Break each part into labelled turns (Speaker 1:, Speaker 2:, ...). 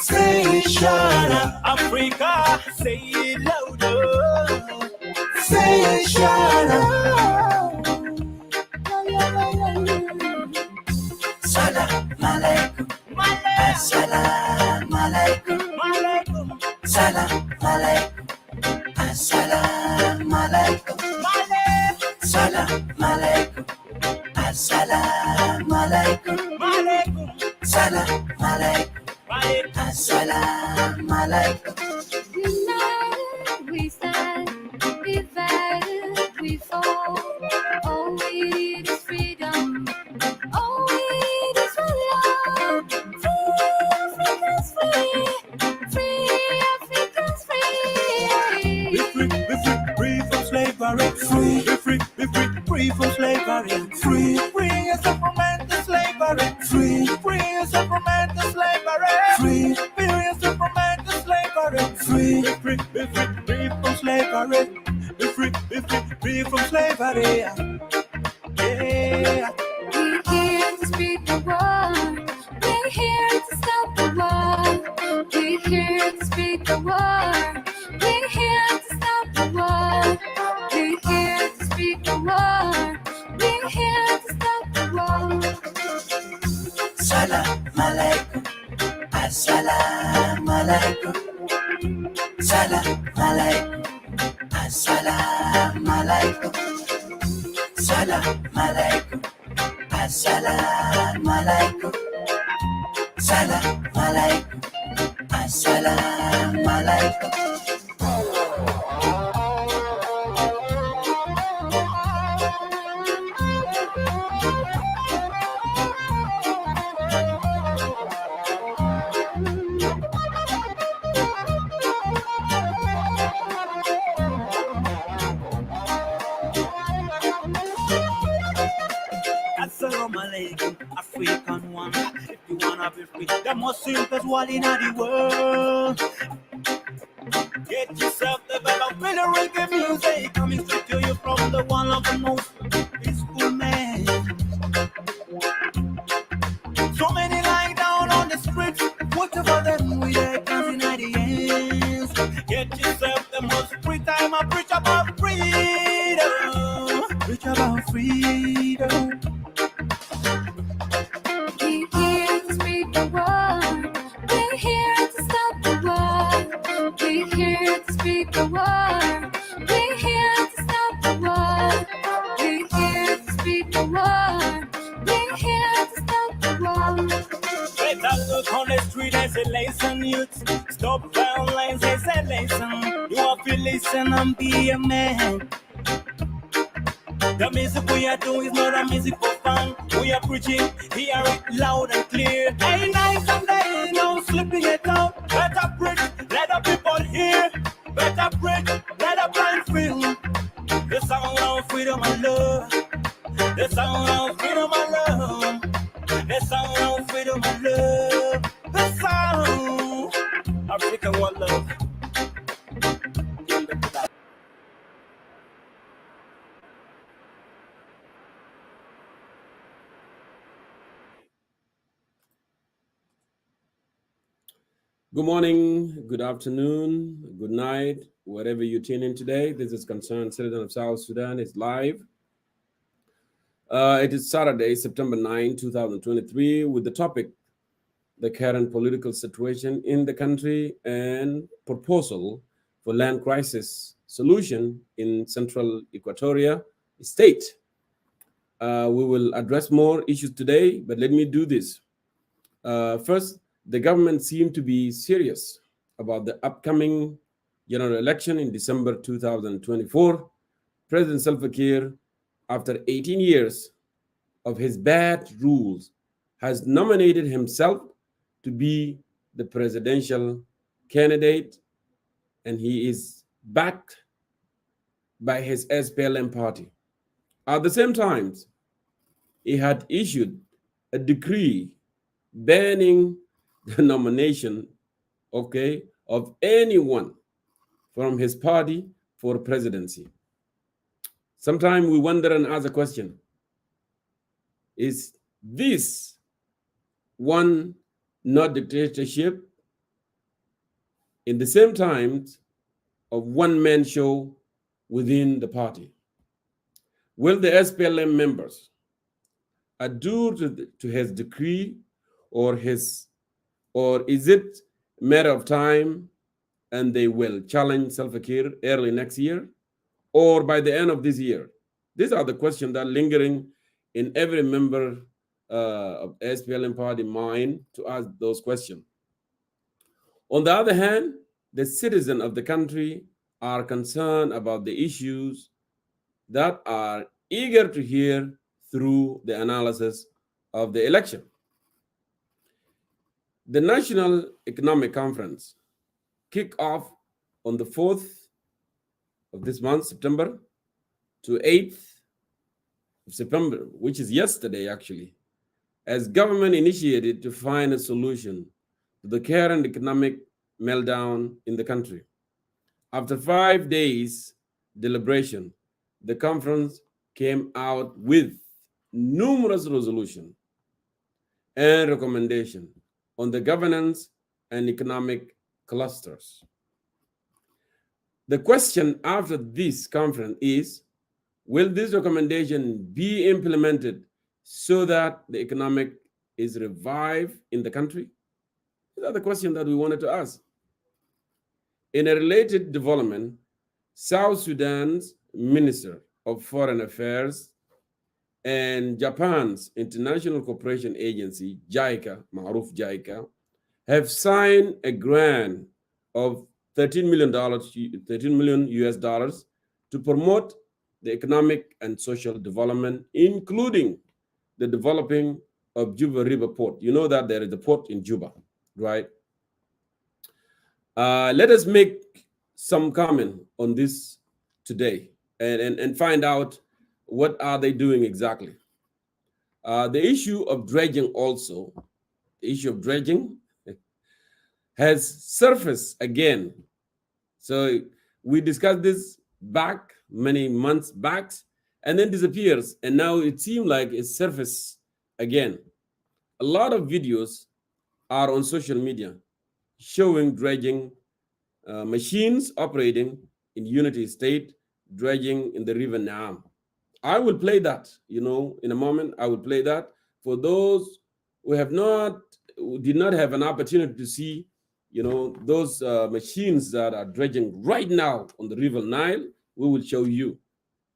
Speaker 1: Say Shana, Africa, say it louder. Say Shana, Salam alaikum, Assalamu alaikum, Salam alaikum, Assalamu alaikum, Salam alaikum, Assalamu alaikum, Salam alaikum. Assalamu alaikum.
Speaker 2: United we stand, divided we fall. All we need is freedom. All we need is love. Free Africans free. Free Africans free.
Speaker 1: Be free, be free, free from slavery. Free, be free, be free, free from slavery. Free, free yourself from mental slavery. Free, free yourself from mental slavery. Free, free yourself from mental slavery. Free, be free, be free, free from slavery. Be free, be free, free from slavery. Yeah.
Speaker 2: We're here to speak the word. We're here to stop the war. We're here to speak the word. We're here to stop the war. We're here to speak the word. We're here to stop the war.
Speaker 1: Salam alaikum. Assalamu alaikum. Salam alaikum. Assalamu alaikum. Salam alaikum. Assalamu alaikum. Salam alaikum. Assalamu alaikum. Assalamu alaikum, African one. If you wanna be free, the most simplest one in the world. Get yourself the better with the reggae music coming straight to you from the one of the most peaceful man. So many lying down on the streets, whatever them with their guns in the hands. Get yourself the most free time. I preach about freedom. Preach about freedom.
Speaker 2: We're here to speak the word. We're here to stop the war. We're here to speak the word. We're here to stop the war. We're here to speak the word. We're here to stop the war.
Speaker 1: Better look on the street as a lesson, youth. Stop violence as a lesson. You have to listen and be a man. The music we are doing is not a music for fun. We are preaching, hear it loud and clear. Ain't night and day, no slipping it out. Better preach, let the people hear. Better preach, let the blind feel. The sound of freedom and love. The sound of freedom and love. The sound of freedom and love. The sound. African one love.
Speaker 3: Good morning, good afternoon, good night, wherever you tune in today. This is Concerned Citizen of South Sudan. It's live. It is Saturday, September 9, 2023, with the topic, the current political situation in the country and proposal for land crisis solution in Central Equatoria State. We will address more issues today, but let me do this. First, the government seemed to be serious about the upcoming general election in December 2024. President Salva Kiir, after 18 years of his bad rules, has nominated himself to be the presidential candidate, and he is backed by his SPLM party. At the same time, he had issued a decree banning the nomination, okay, of anyone from his party for presidency. Sometimes we wonder and ask a question: is this one not dictatorship in the same time of one-man show within the party? Will the SPLM members adhere to his decree, or is it a matter of time and they will challenge Salva Kiir early next year or by the end of this year? These are the questions that are lingering in every member of SPLM party mind to ask those questions. On the other hand, the citizens of the country are concerned about the issues that are eager to hear through the analysis of the election. The National Economic Conference kicked off on the 4th of this month, September, to 8th of September, which is yesterday actually, as government initiated to find a solution to the current economic meltdown in the country. After 5 days deliberation, the conference came out with numerous resolutions and recommendations on the governance and economic clusters. The question after this conference is, will this recommendation be implemented so that the economic is revived in the country? These are the questions that we wanted to ask. In a related development, South Sudan's Minister of Foreign Affairs and Japan's International Cooperation Agency, JICA, Maruf JICA, have signed a grant of $13 million US dollars to promote the economic and social development, including the developing of Juba River Port. You know that there is a port in Juba, right? Let us make some comment on this today and find out what are they doing exactly. The issue of dredging also, the issue of dredging has surfaced again. So we discussed this back many months back and then disappears. And now it seems like it's surfaced again. A lot of videos are on social media showing dredging machines operating in Unity State, dredging in the River Naam. I will play that, in a moment. I will play that for those who did not have an opportunity to see, those machines that are dredging right now on the River Nile. We will show you,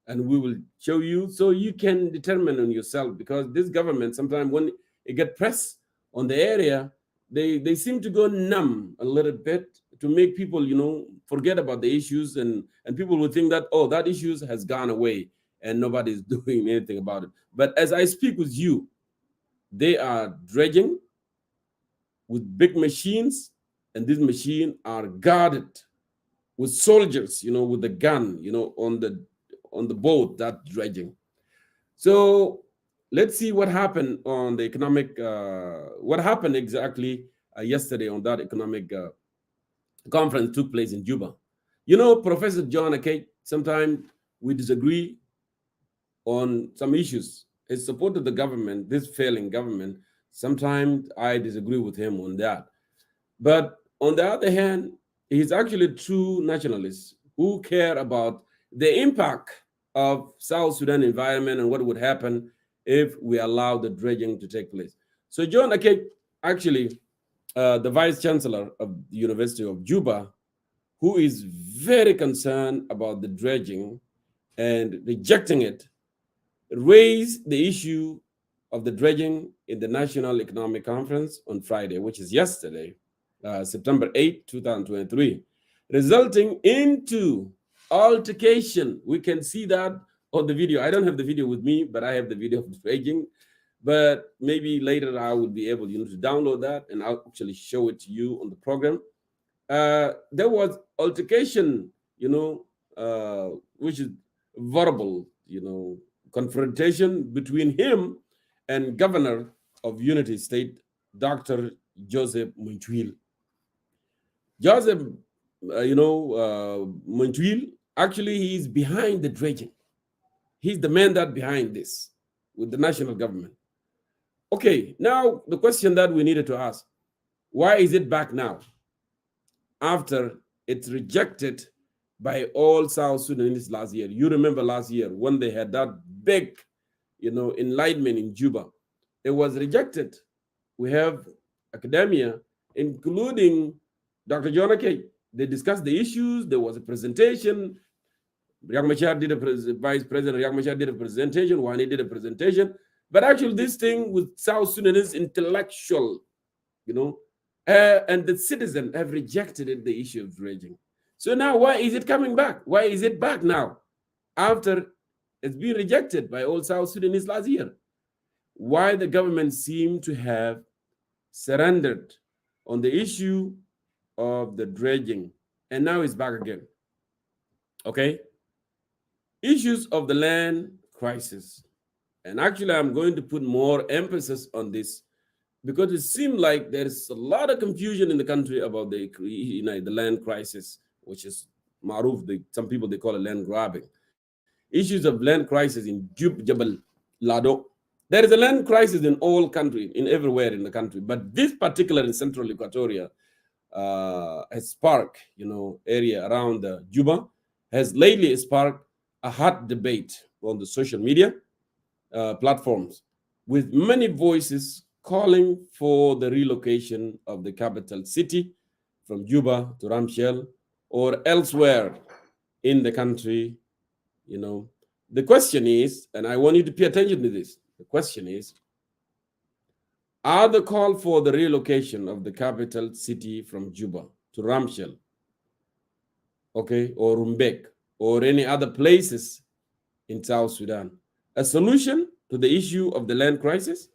Speaker 3: and we will show you so you can determine on yourself, because this government, sometimes when it gets pressed on the area, they seem to go numb a little bit to make people, forget about the issues, and people will think that, oh, that issues has gone away and nobody's doing anything about it. But as I speak with you, they are dredging with big machines, and these machines are guarded with soldiers, with the gun, on the boat that dredging. So let's see what happened on the economic, what happened exactly yesterday on that economic conference took place in Juba. Professor John Akech, sometimes we disagree on some issues. He supported the government, this failing government. Sometimes I disagree with him on that. But on the other hand, he's actually a true nationalist who care about the impact of South Sudan environment and what would happen if we allow the dredging to take place. So John Akech, actually the vice chancellor of the University of Juba, who is very concerned about the dredging and rejecting it, raised the issue of the dredging in the National Economic Conference on Friday, which is yesterday, September 8, 2023, resulting into altercation. We can see that on the video. I don't have the video with me, but I have the video of the dredging. But maybe later I will be able, to download that, and I'll actually show it to you on the program. There was altercation, which is verbal, confrontation between him and Governor of Unity State, Dr. Joseph Munchwil. Joseph, Munchwil, actually, he's behind the dredging. He's the man that behind this with the national government. Okay, now the question that we needed to ask, why is it back now? After it's rejected by all South Sudanese last year. You remember last year when they had that big, enlightenment in Juba. It was rejected. We have academia, including Dr. John Akey. They discussed the issues. There was a presentation. Riek Machar did Vice President Riek Machar did a presentation. Wani did a presentation. But actually, this thing with South Sudanese intellectual, and the citizens have rejected the issue of dredging. So now, why is it coming back? Why is it back now? After it's been rejected by all South Sudanese last year. Why the government seemed to have surrendered on the issue of the dredging, and now it's back again. Okay? Issues of the land crisis. And actually, I'm going to put more emphasis on this because it seems like there's a lot of confusion in the country about the land crisis, which is maruf. Some people, they call it land grabbing. Issues of land crisis in Jebel Lado. There is a land crisis in all country, in everywhere in the country, but this particular in Central Equatoria has sparked, area around Juba, has lately sparked a hot debate on the social media platforms, with many voices calling for the relocation of the capital city from Juba to Ramshell or elsewhere in the country. The question is, and I want you to pay attention to this, the question is, are the call for the relocation of the capital city from Juba to Ramshell, okay, or Rumbek, or any other places in South Sudan, a solution to the issue of the land crisis?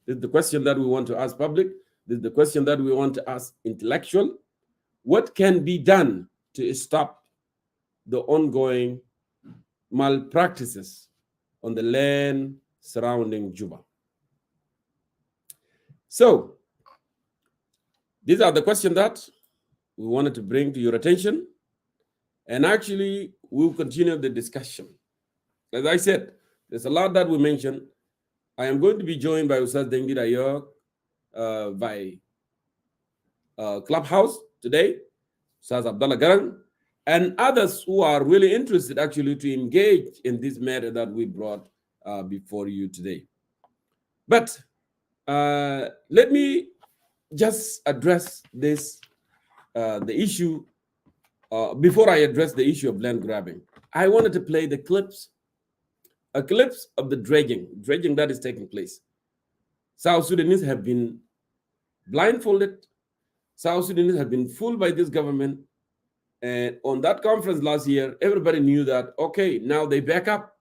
Speaker 3: This is the question that we want to ask public. This is the question that we want to ask intellectual. What can be done to stop the ongoing malpractices on the land surrounding Juba? So, these are the questions that we wanted to bring to your attention. And actually, we'll continue the discussion. As I said, there's a lot that we mentioned. I am going to be joined by Ustaz Dengi Dayok by Clubhouse today, Ustaz Abdullah Garang, and others who are really interested actually to engage in this matter that we brought before you today. But let me just address this, the issue. Before I address the issue of land grabbing, I wanted to play the clips, a clips of the dredging that is taking place. South Sudanese have been blindfolded. South Sudanese have been fooled by this government. And on that conference last year, everybody knew that, okay, now they back up.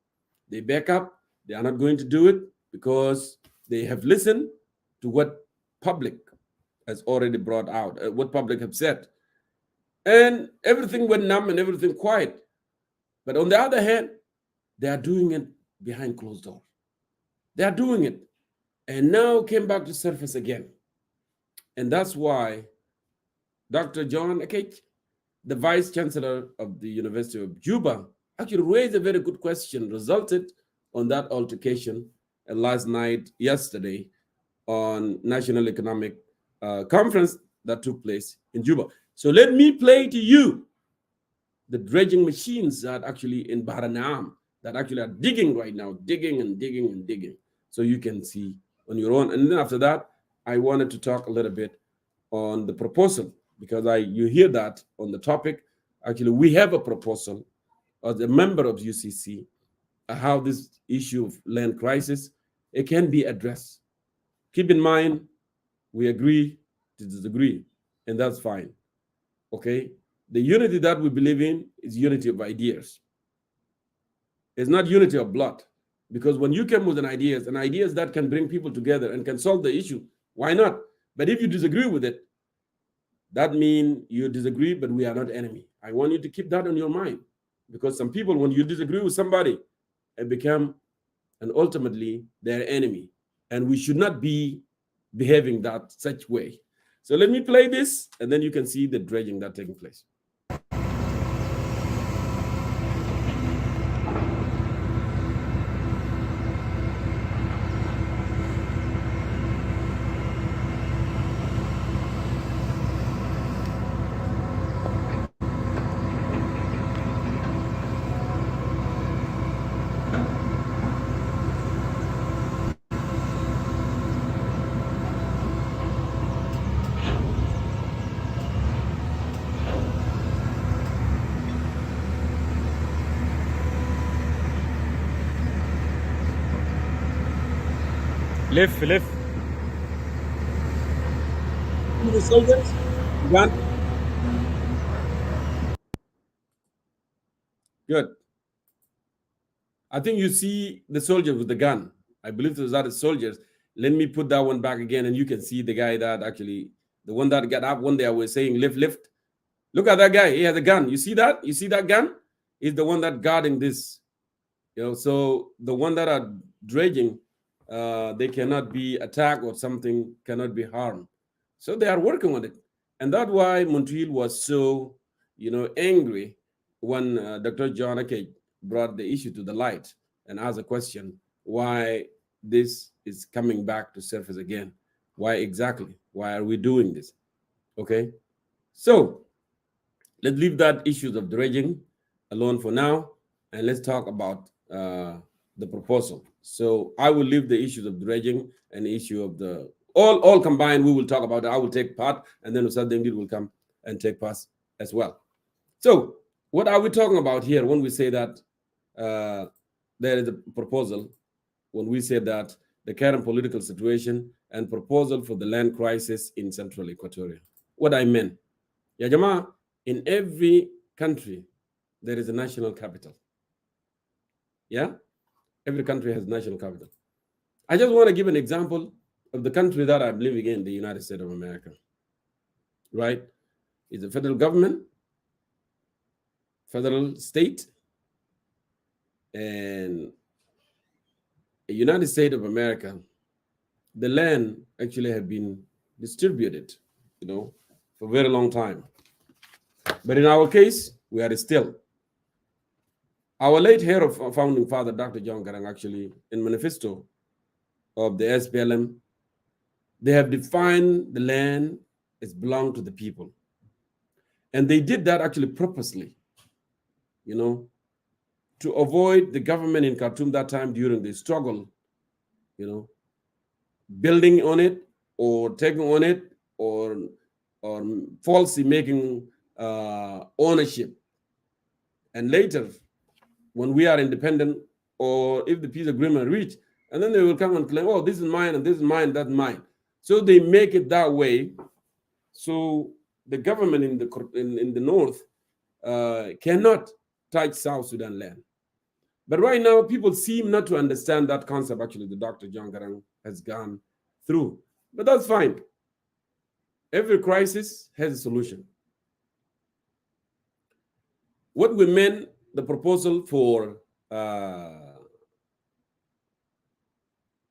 Speaker 3: They back up. They are not going to do it because they have listened to what public has already brought out, what public have said. And everything went numb and everything quiet. But on the other hand, they are doing it behind closed doors. They are doing it. And now came back to surface again. And that's why Dr. John Akech, the Vice Chancellor of the University of Juba, actually raised a very good question, resulted on that altercation last night, yesterday, on National Economic Conference that took place in Juba. So let me play to you the dredging machines that actually in Baranam that actually are digging right now, digging and digging and digging. So you can see on your own. And then after that, I wanted to talk a little bit on the proposal, because you hear that on the topic. Actually, we have a proposal as a member of UCC, how this issue of land crisis, it can be addressed. Keep in mind, we agree to disagree, and that's fine. Okay? The unity that we believe in is unity of ideas. It's not unity of blood. Because when you come with an ideas that can bring people together and can solve the issue, why not? But if you disagree with it, that means you disagree, but we are not enemy. I want you to keep that on your mind. Because some people, when you disagree with somebody, it become and ultimately their enemy. And we should not be behaving that such way. So let me play this, and then you can see the dredging that taking place.
Speaker 1: لف لف.
Speaker 3: The soldiers gun. Good. I think you see the soldier with the gun. I believe those are the soldiers. Let me put that one back again, and you can see the guy that actually, the one that got up one day I was saying lift, lift. Look at that guy. He has a gun. You see that? You see that gun? He's the one that guarding this. So the one that are dredging, they cannot be attacked or something cannot be harmed. So they are working on it. And that's why Montreal was so, angry when Dr. John Akej brought the issue to the light and asked a question, why this is coming back to surface again? Why exactly? Why are we doing this? Okay. So let's leave that issues of dredging alone for now, and let's talk about the proposal. So I will leave the issues of dredging and the issue of the all combined. We will talk about it. I will take part, and then Ustad Dengid will come and take part as well. So what are we talking about here when we say that there is a proposal? When we say that the current political situation and proposal for the land crisis in Central Equatoria, what I meant, Ya Jama, in every country there is a national capital. Yeah, every country has national capital. I just want to give an example of the country that I'm living in, the United States of America. Right? It's a federal government, federal state, and the United States of America, the land actually have been distributed, for a very long time. But in our case, we are still. Our late head of founding father, Dr. John Garang, actually, in manifesto of the SPLM, they have defined the land as belong to the people. And they did that actually purposely, to avoid the government in Khartoum that time during the struggle, building on it or taking on it or falsely making ownership. And later, when we are independent, or if the peace agreement reached, and then they will come and claim, oh, this is mine, and this is mine, that's mine. So they make it that way. So the government in the north cannot touch South Sudan land. But right now, people seem not to understand that concept. Actually, the Dr. John Garang has gone through. But that's fine. Every crisis has a solution. What we meant, the proposal for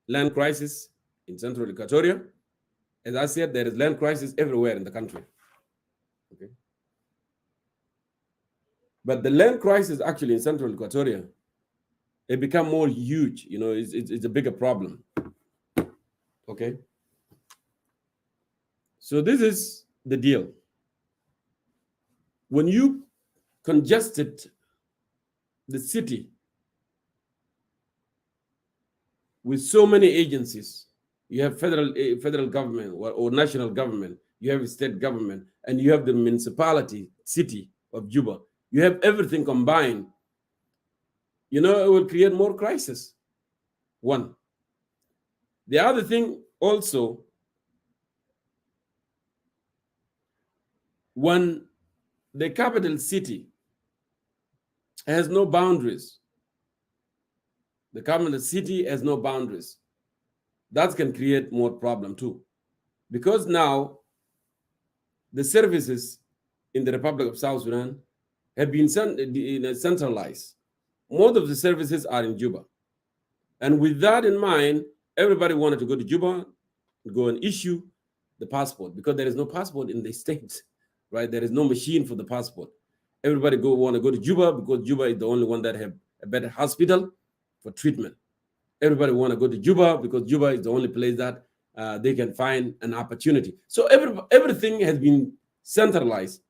Speaker 3: land crisis in Central Equatoria, as I said, there is land crisis everywhere in the country. Okay. But the land crisis actually in Central Equatoria, it become more huge. It's a bigger problem. Okay. So this is the deal. When you congested the city with so many agencies, you have federal government or national government, you have state government, and you have the municipality, city of Juba. You have everything combined. It will create more crisis. One. The other thing also, when the capital city has no boundaries, the capital city has no boundaries, that can create more problem too. Because now the services in the Republic of South Sudan have been centralized. Most of the services are in Juba. And with that in mind, everybody wanted to go to Juba, go and issue the passport, because there is no passport in the state, right? There is no machine for the passport. Everybody want to go to Juba because Juba is the only one that have a better hospital for treatment. Everybody want to go to Juba because Juba is the only place that they can find an opportunity. So everything has been centralized.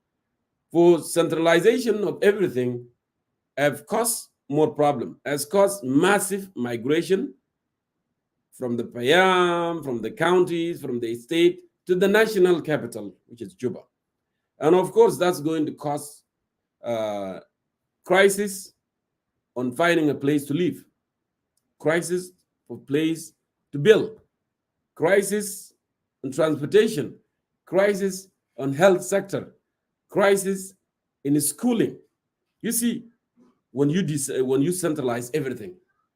Speaker 3: For centralization of everything have caused more problem, has caused massive migration from the Payam, from the counties, from the state to the national capital, which is Juba. And of course, that's going to cause crisis on finding a place to live, crisis for place to build, crisis on transportation, crisis on health sector, crisis in schooling. You see, when you centralize everything,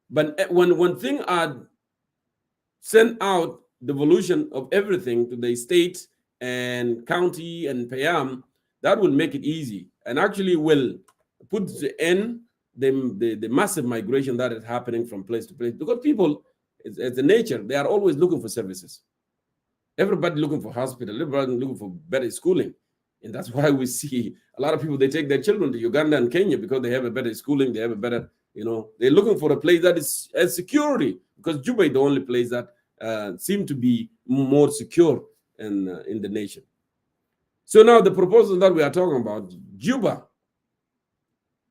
Speaker 3: but when things are sent out, devolution of everything to the state and county and Payam, that will make it easy and actually will put the end the massive migration that is happening from place to place, because people, as the nature, they are always looking for services. Everybody looking for hospital, everybody looking for better schooling. And that's why we see a lot of people, they take their children to Uganda and Kenya because they have a better schooling, they have a better, they're looking for a place that is as security, because Juba is the only place that seem to be more secure in the nation. So now the proposal that we are talking about, Juba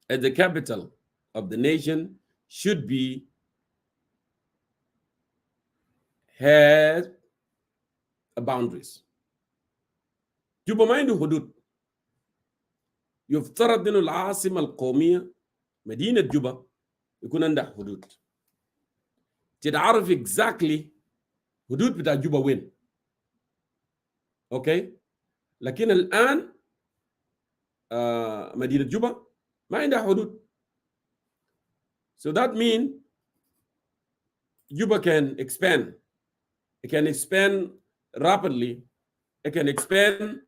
Speaker 3: as the capital of the nation should be has boundaries. Juba ما عنده حدود. يفترض انه العاصمة القومية مدينة جوبا يكون عندها حدود. تتعرف exactly حدود بتاع جوبا وين. اوكي؟ لكن الآن مدينة جوبا ما عندها حدود. So that means Juba can expand. It can expand rapidly. It can expand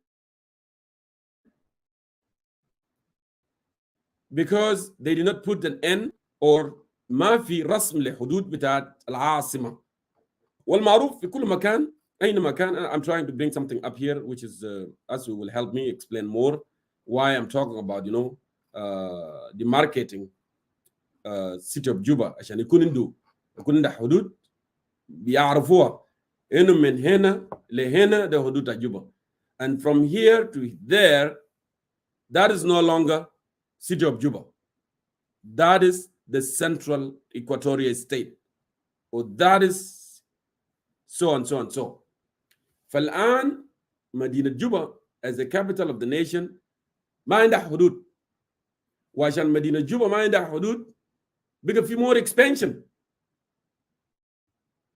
Speaker 3: because they did not put an end or ما في رسم لحدود بتاعت العاصمة. والمعروف في كل مكان أي مكان. I'm trying to bring something up here which is also will help me explain more why I'm talking about the marketing city of Juba عشان يكون عنده حدود بيعرفوها إنه من هنا لهنا ده حدود جوبا, and from here to there that is no longer city of Juba, that is the Central Equatoria State, or that is so and so and so. فالآن مدينة جوبا as the capital of the nation ما عندها حدود, وعشان مدينة جوبا ما عندها حدود بقى في more expansion.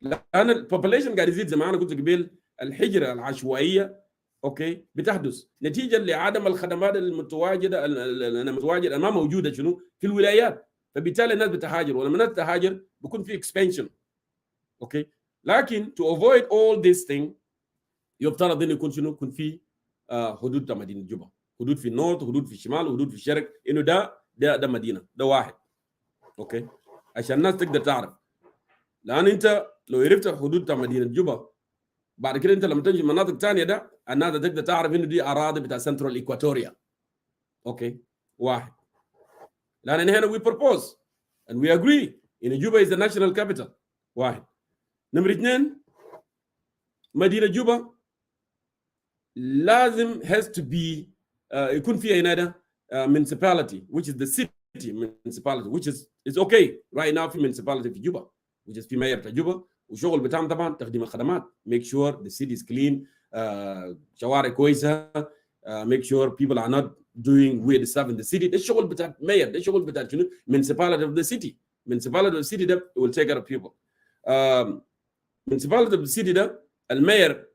Speaker 3: لأن البوبوليشن قاعد يزيد زي ما أنا قلت قبل, الحجرة العشوائية اوكي بتحدث نتيجة لعدم الخدمات المتواجدة ما موجودة شنو في الولايات, فبالتالي الناس بتهاجر, ولما الناس تهاجر بيكون في expansion. اوكي, لكن to avoid all this thing يفترض انه يكون شنو, يكون في حدود مدينة جوبا, حدود في النورث, حدود في الشمال, حدود في الشرق, انه ده مدينة, ده واحد. اوكي, عشان الناس تقدر تعرف. لان انت لو عرفت حدود مدينة جوبا بعد كده انت لما تجي مناطق ثانيه ده الناس تقدر تعرف انه دي اراضي بتاع سنترال ايكواتوريا. اوكي, واحد. لان هنا we propose and we agree ان جوبا is the national capital. واحد. نمرة اثنين, مدينة جوبا لازم has to be يكون فيها هنا municipality which is the city municipality which is okay right now في municipality في جوبا which is في mayor بتاع جوبا, وشغل بتاعهم طبعا تقديم الخدمات, make sure the city is clean, شوارع كويسه, make sure people are not doing weird stuff in the city. ده الشغل بتاع mayor, ده الشغل بتاع شنو municipality of the city. municipality of the city ده will take care of people. municipality of the city ده الماير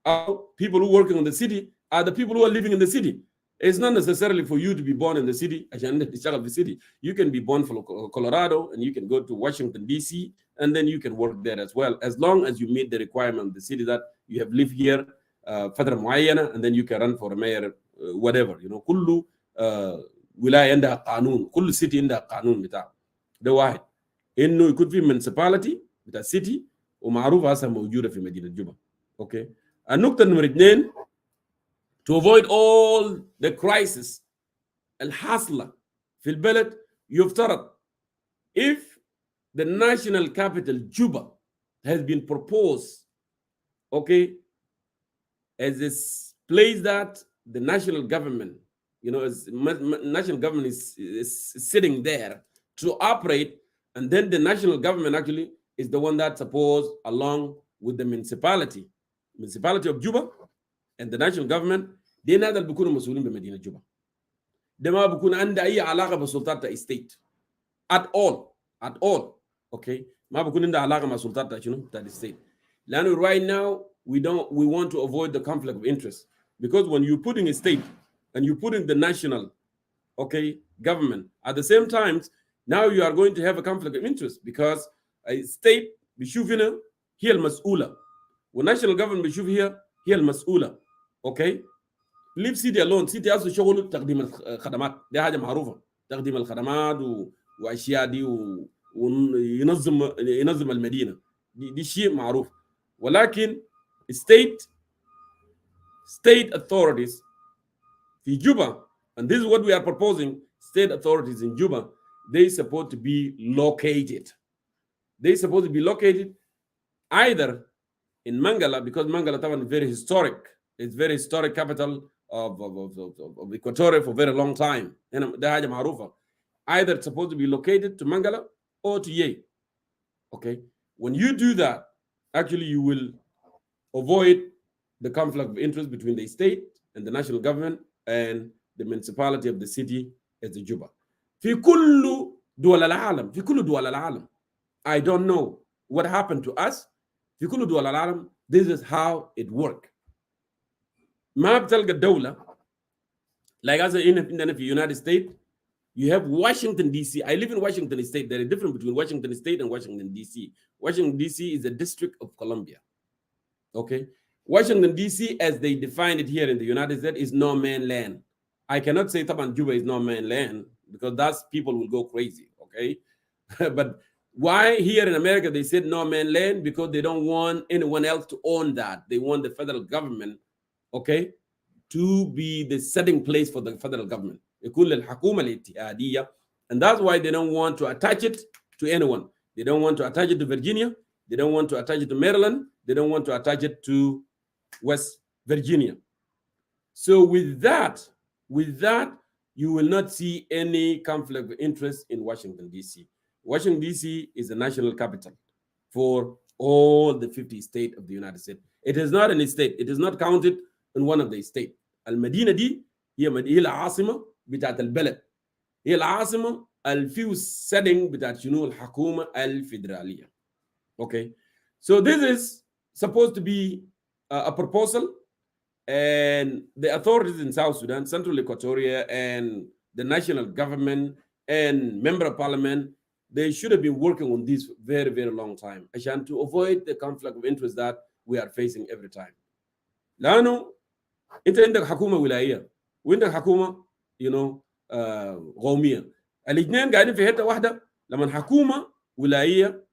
Speaker 3: or people who working in the city are the people who are living in the city. It's not necessarily for you to be born in the city عشان تشتغل في city. You can be born from Colorado and you can go to Washington DC and then you can work there as well, as long as you meet the requirement of the city that you have lived here فترة معينة, and then you can run for a mayor, whatever, كله ولايه عندها قانون، كل سيتي عندها قانون بتاعه. ده واحد. انه يكون في municipality بتاع سيتي ومعروف هسه موجوده في مدينه جوبا. اوكي. النقطه نمره 2 to avoid all the crisis الحاصله في البلد، يفترض if the national capital Juba has been proposed, okay, as this place that the national government, as national government is sitting there to operate, and then the national government actually is the one that's supposed, along with the municipality of Juba and the national government, دي نادر بيكونوا مسؤولين بمدينة جوبا. ده ما بيكون عنده أي علاقة بسلطات الستيت at all. Okay, ما بيكون عنده علاقة مع سلطات شنو بتاع الستيت. لأنه right now we want to avoid the conflict of interest, because when you putting a state and you putting the national, okay, government at the same time, now you are going to have a conflict of interest, because a state بيشوف هنا هي المسؤولة والnational government بيشوف هي المسؤولة. okay. leave city alone. city اصلا شغله تقديم الخدمات، دي حاجه معروفه، تقديم الخدمات واشياء دي وينظم المدينه، دي شيء معروف. ولكن state authorities في Juba, and this is what we are proposing, state authorities in Juba, they supposed to be located either in Mangala, because Mangala is very historic. It's very historic capital of Equatoria for a very long time. Either it's supposed to be located to Mangala or to Ye. Okay. When you do that, actually you will avoid the conflict of interest between the state and the national government and the municipality of the city as the Juba. في كل دول العالم. I don't know what happened to us. في كل دول العالم, this is how it works. ما بتلقى الدولة like as in the United States, you have Washington D.C. I live in Washington State. There is a difference between Washington State and Washington D.C. Washington D.C. is a district of Columbia. Okay, Washington D.C. as they define it here in the United States is no man land. I cannot say Taban Juba is no man land, because that's people will go crazy. Okay, but why here in America they said no man land? Because they don't want anyone else to own that. They want the federal government, okay, to be the setting place for the federal government. And that's why they don't want to attach it to anyone. They don't want to attach it to Virginia. They don't want to attach it to Maryland. They don't want to attach it to West Virginia. So with that, you will not see any conflict of interest in Washington, D.C. Washington, D.C. is the national capital for all the 50 states of the United States. It is not an state. It is not counted in one of the states. المدينة دي هي العاصمة بتاعت البلد، هي العاصمة الفيو setting بتاعت شنو الحكومة الفيدرالية. Okay, so this is supposed to be a proposal, and the authorities in South Sudan, Central Equatoria, and the national government and member of parliament, they should have been working on this very, very long time, عشان to avoid the conflict of interest that we are facing every time. لأنه أنت عندك حكومة ولاية وعندك حكومة قومية، الاثنين قاعدين في حتة واحدة. لما حكومة ولاية،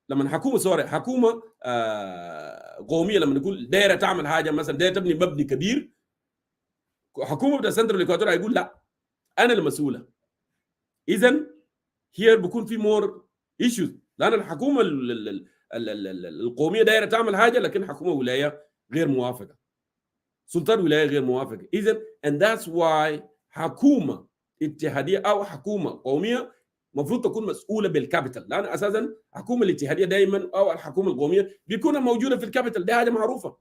Speaker 3: لما حكومة قومية، لما نقول دايرة تعمل حاجة، مثلا دايرة تبني مبنى كبير، حكومة بتاع سنترال إكواتوريا يقول لا أنا المسؤولة. إذن here بيكون في more issues، لأن الحكومة القومية دايرة تعمل حاجة، لكن حكومة ولاية غير موافقة، سلطات ولاية غير موافقة. إذن and that's why حكومة اتحادية أو حكومة قومية مفروض تكون مسؤولة بالكابيتال، لأن أساسا الحكومة الاتحادية دائما أو الحكومة القومية بيكون موجودة في الكابيتال، دي حاجة معروفة.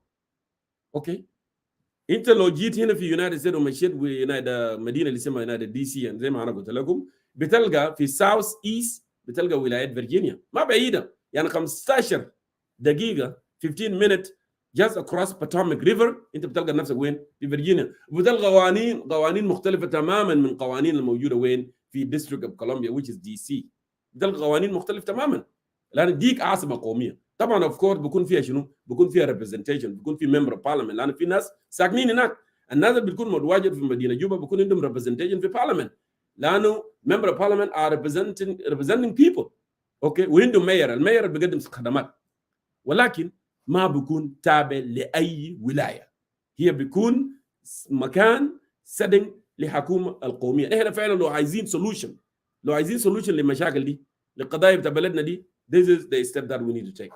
Speaker 3: أوكي، أنت لو جيت هنا في يونايتد ستيت ومشيت ويونايتد مدينة اللي اسمها يونايتد دي سي، زي ما أنا قلت لكم، بتلقى في ساوث إيست بتلقى ولاية فيرجينيا ما بعيدة، يعني 15 دقيقة 15 minutes just across Potomac River انت بتلقى نفسك وين؟ في فيرجينيا. وبتلقى قوانين مختلفه تماما من قوانين الموجوده وين؟ في District of Columbia which is DC. بتلقى قوانين مختلفه تماما، لان ديك عاصمه قوميه. طبعا اوف كورس بيكون فيها شنو؟ بيكون فيها representation، بيكون في member of parliament، لان في ناس ساكنين هناك. الناس اللي بتكون متواجد في مدينه جوبا بيكون عندهم representation في parliament لانه member of parliament are representing people اوكي وعندهم مير المير اللي بيقدم خدمات ولكن ما بيكون تابع لاي ولايه هي بيكون مكان setting لحكومه القوميه احنا فعلا لو عايزين solution للمشاكل دي للقضايا بتاع بلدنا دي this is the step that we need to take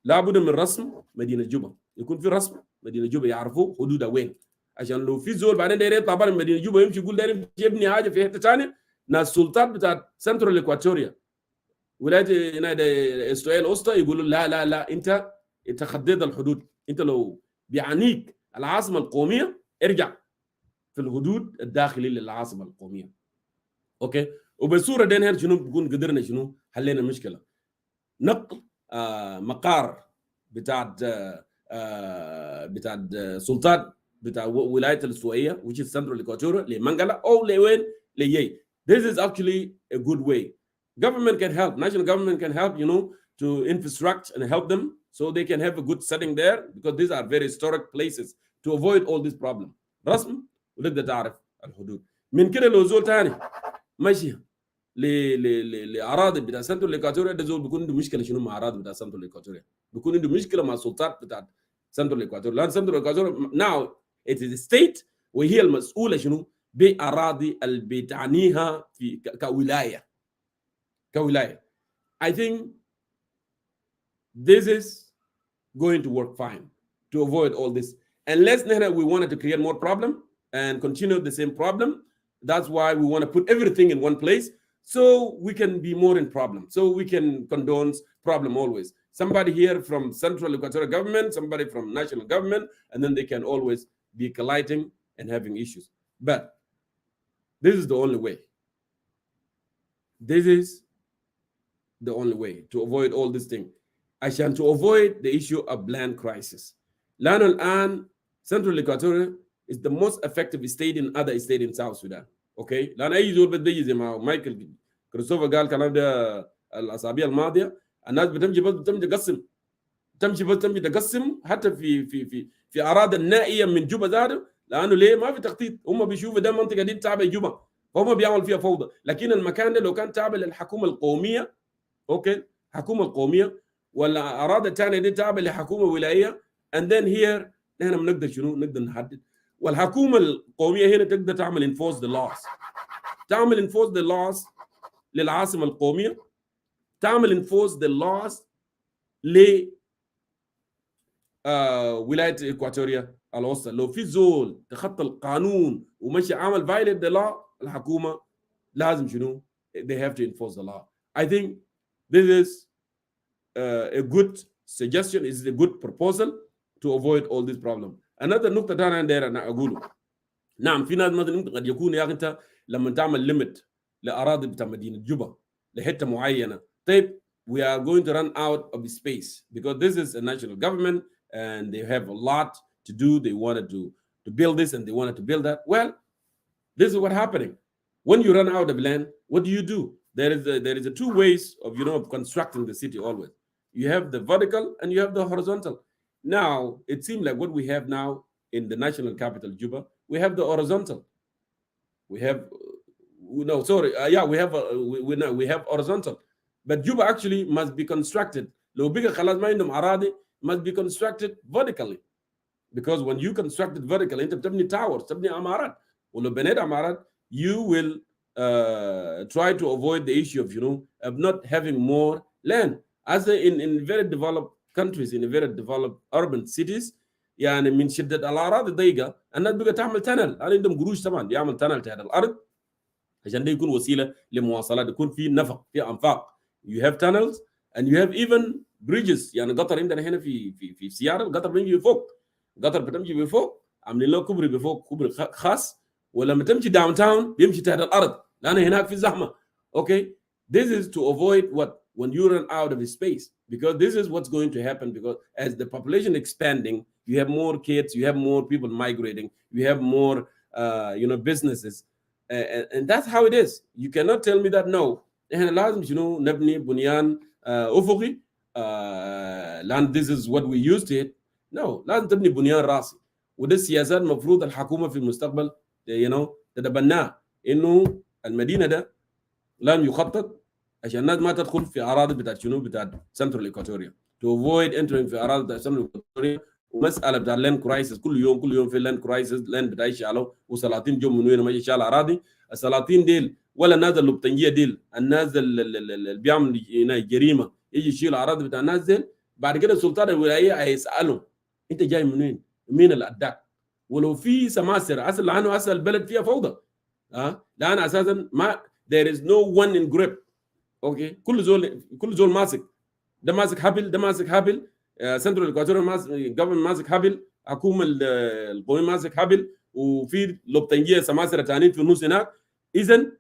Speaker 3: لابد من رسم مدينه جوبا يكون في رسم مدينه جوبا يعرفوا حدودها وين عشان لو في زول بعدين داير يطلع بره مدينه جوبا يمشي يقول داير يمشي يبني حاجه في حته ثانيه ناس السلطات بتاعت سنترال اكواتوريا ولايه هنا استوائيه الوسطى يقولوا لا انت خديت الحدود انت لو بيعنيك العاصمه القوميه ارجع في الحدود الداخلي للعاصمه القوميه اوكي وبصوره دين هنا شنو بيكون قدرنا شنو حلينا المشكله نقل مقار بتاعت سلطات بتاع ولايه الاستوائيه which is Central Equatoria لمنغلا او لوين ليي this is actually a good way government can help national government can help to infrastruct and help them so they can have a good setting there because these are very historic places to avoid all this problem رسم وتقدر تعرف الحدود من كده لو زول ثاني ماشي لاراضي بتاع سنترال اكواتوريا ده زول بيكون عنده مشكله شنو مع اراضي بتاع سنترال اكواتوريا بيكون عنده مشكله مع السلطات بتاع سنترال اكواتوريا لان سنترال اكواتوريا now it is a state وهي المسؤوله شنو باراضي اللي بتعنيها في كولايه I think this is going to work fine to avoid all this unless we wanted to create more problem and continue the same problem that's why we want to put everything in one place so we can be more in problem so we can condone problem always somebody here from Central Equatoria government somebody from national government and then they can always be colliding and having issues but this is the only way to avoid all this thing عشان to avoid the issue of land crisis لأنه الآن Central Equatoria is the most effective state in other state in South Sudan اوكي لان اي زول بده زي ما مايكل كريستوفر قال الكلام ده الاسابيع الماضيه الناس بتمشي تقسم حتى في اراضي النائيه من جوبا ذاته لانه ليه ما في تخطيط هم بيشوفوا ده المنطقه دي تابعه جوبا فهم بيعملوا فيها فوضى لكن المكان ده لو كان تابع للحكومه القوميه اوكي حكومه القوميه ولا اراضي الثانيه دي تابعه لحكومه ولائيه and then here نحن بنقدر شنو نقدر نحدد والحكومه القوميه هنا تقدر تعمل enforce the laws للعاصمه القوميه تعمل enforce the laws ل ولايه اكواتوريا الوسطى لو في زول تخطى القانون ومشي عمل violate the law الحكومه لازم شنو they have to enforce the law I think this is a good suggestion is a good proposal to avoid all this problem another نقطه ثانيه انا اقوله نعم في ناس مثلا قد يكون يا اخي انت لما تعمل ليميت لاراضي بتاع مدينه جوبا لحته معينه طيب we are going to run out of space because this is a national government and they have a lot to do they wanted to build this and they wanted to build that well this is what happening when you run out of land what do there is a two ways of of constructing the city always you have the vertical and you have the horizontal now it seems like what we have now in the national capital Juba we have the horizontal we have we have horizontal but Juba actually must be constructed لو بقى خلاص ما عندهم أراضي must be constructed vertically because when you construct it vertically انت بتبني towers تبني عمارات ولو بنيت عمارات you will try to avoid the issue of not having more land as in very developed countries in very developed urban cities يعني من شدة الأراضي ضيقة الناس بقى تعمل تنل عندهم قروش طبعا يعمل تنل تحت الأرض عشان ده يكون وسيلة لمواصلات يكون في نفق في أنفاق you have tunnels and you have even bridges يعني قطر عندنا هنا في سيارة القطر بيمشي بفوق قطر بتمشي بفوق عاملين له كوبري بفوق كوبري خاص ولما تمشي داون تاون بيمشي تحت الأرض لأن هناك في زحمة okay this is to avoid what when you run out of space because this is what's going to happen because as the population expanding you have more kids you have more people migrating you have more businesses and that's how it is you cannot tell me that no احنا لازم نبني بنيان افقي لان this is what we used to it no لازم تبني بنيان راسي وده السياسات المفروض الحكومه في المستقبل تتبناه، انه المدينه ده لازم يخطط عشان الناس ما تدخل في اراضي بتاعت شنو بتاعت سنترال ايكواتوريا، تو افويد انترينج في اراضي بتاعت سنترال ايكواتوريا. ومساله بتاع اللاند كرايسيس، كل يوم في لاند كرايسيس، لاند بتاعي شالوا وسلاطين جو من وين ما شال اراضي. السلاطين ديل ولا الناس اللبطنجيه ديل، الناس اللي بيعملوا جريمه يجي يشيل اراضي بتاع الناس ديل، بعد كده السلطات الولايه هيسالهم انت جاي منين؟ مين اللي اداك؟ ولو في سماسره اصل لانه اصل البلد فيها فوضى، لان اساسا ما there is no one in grip. اوكي، كل زول ماسك، ده ماسك حبل، ده ماسك حبل، سنترال ايكواتوريا ماسك حبل، حكومه القوميه ماسك حبل، وفي لبطنجيه سماسره ثانيين في النص هناك. اذا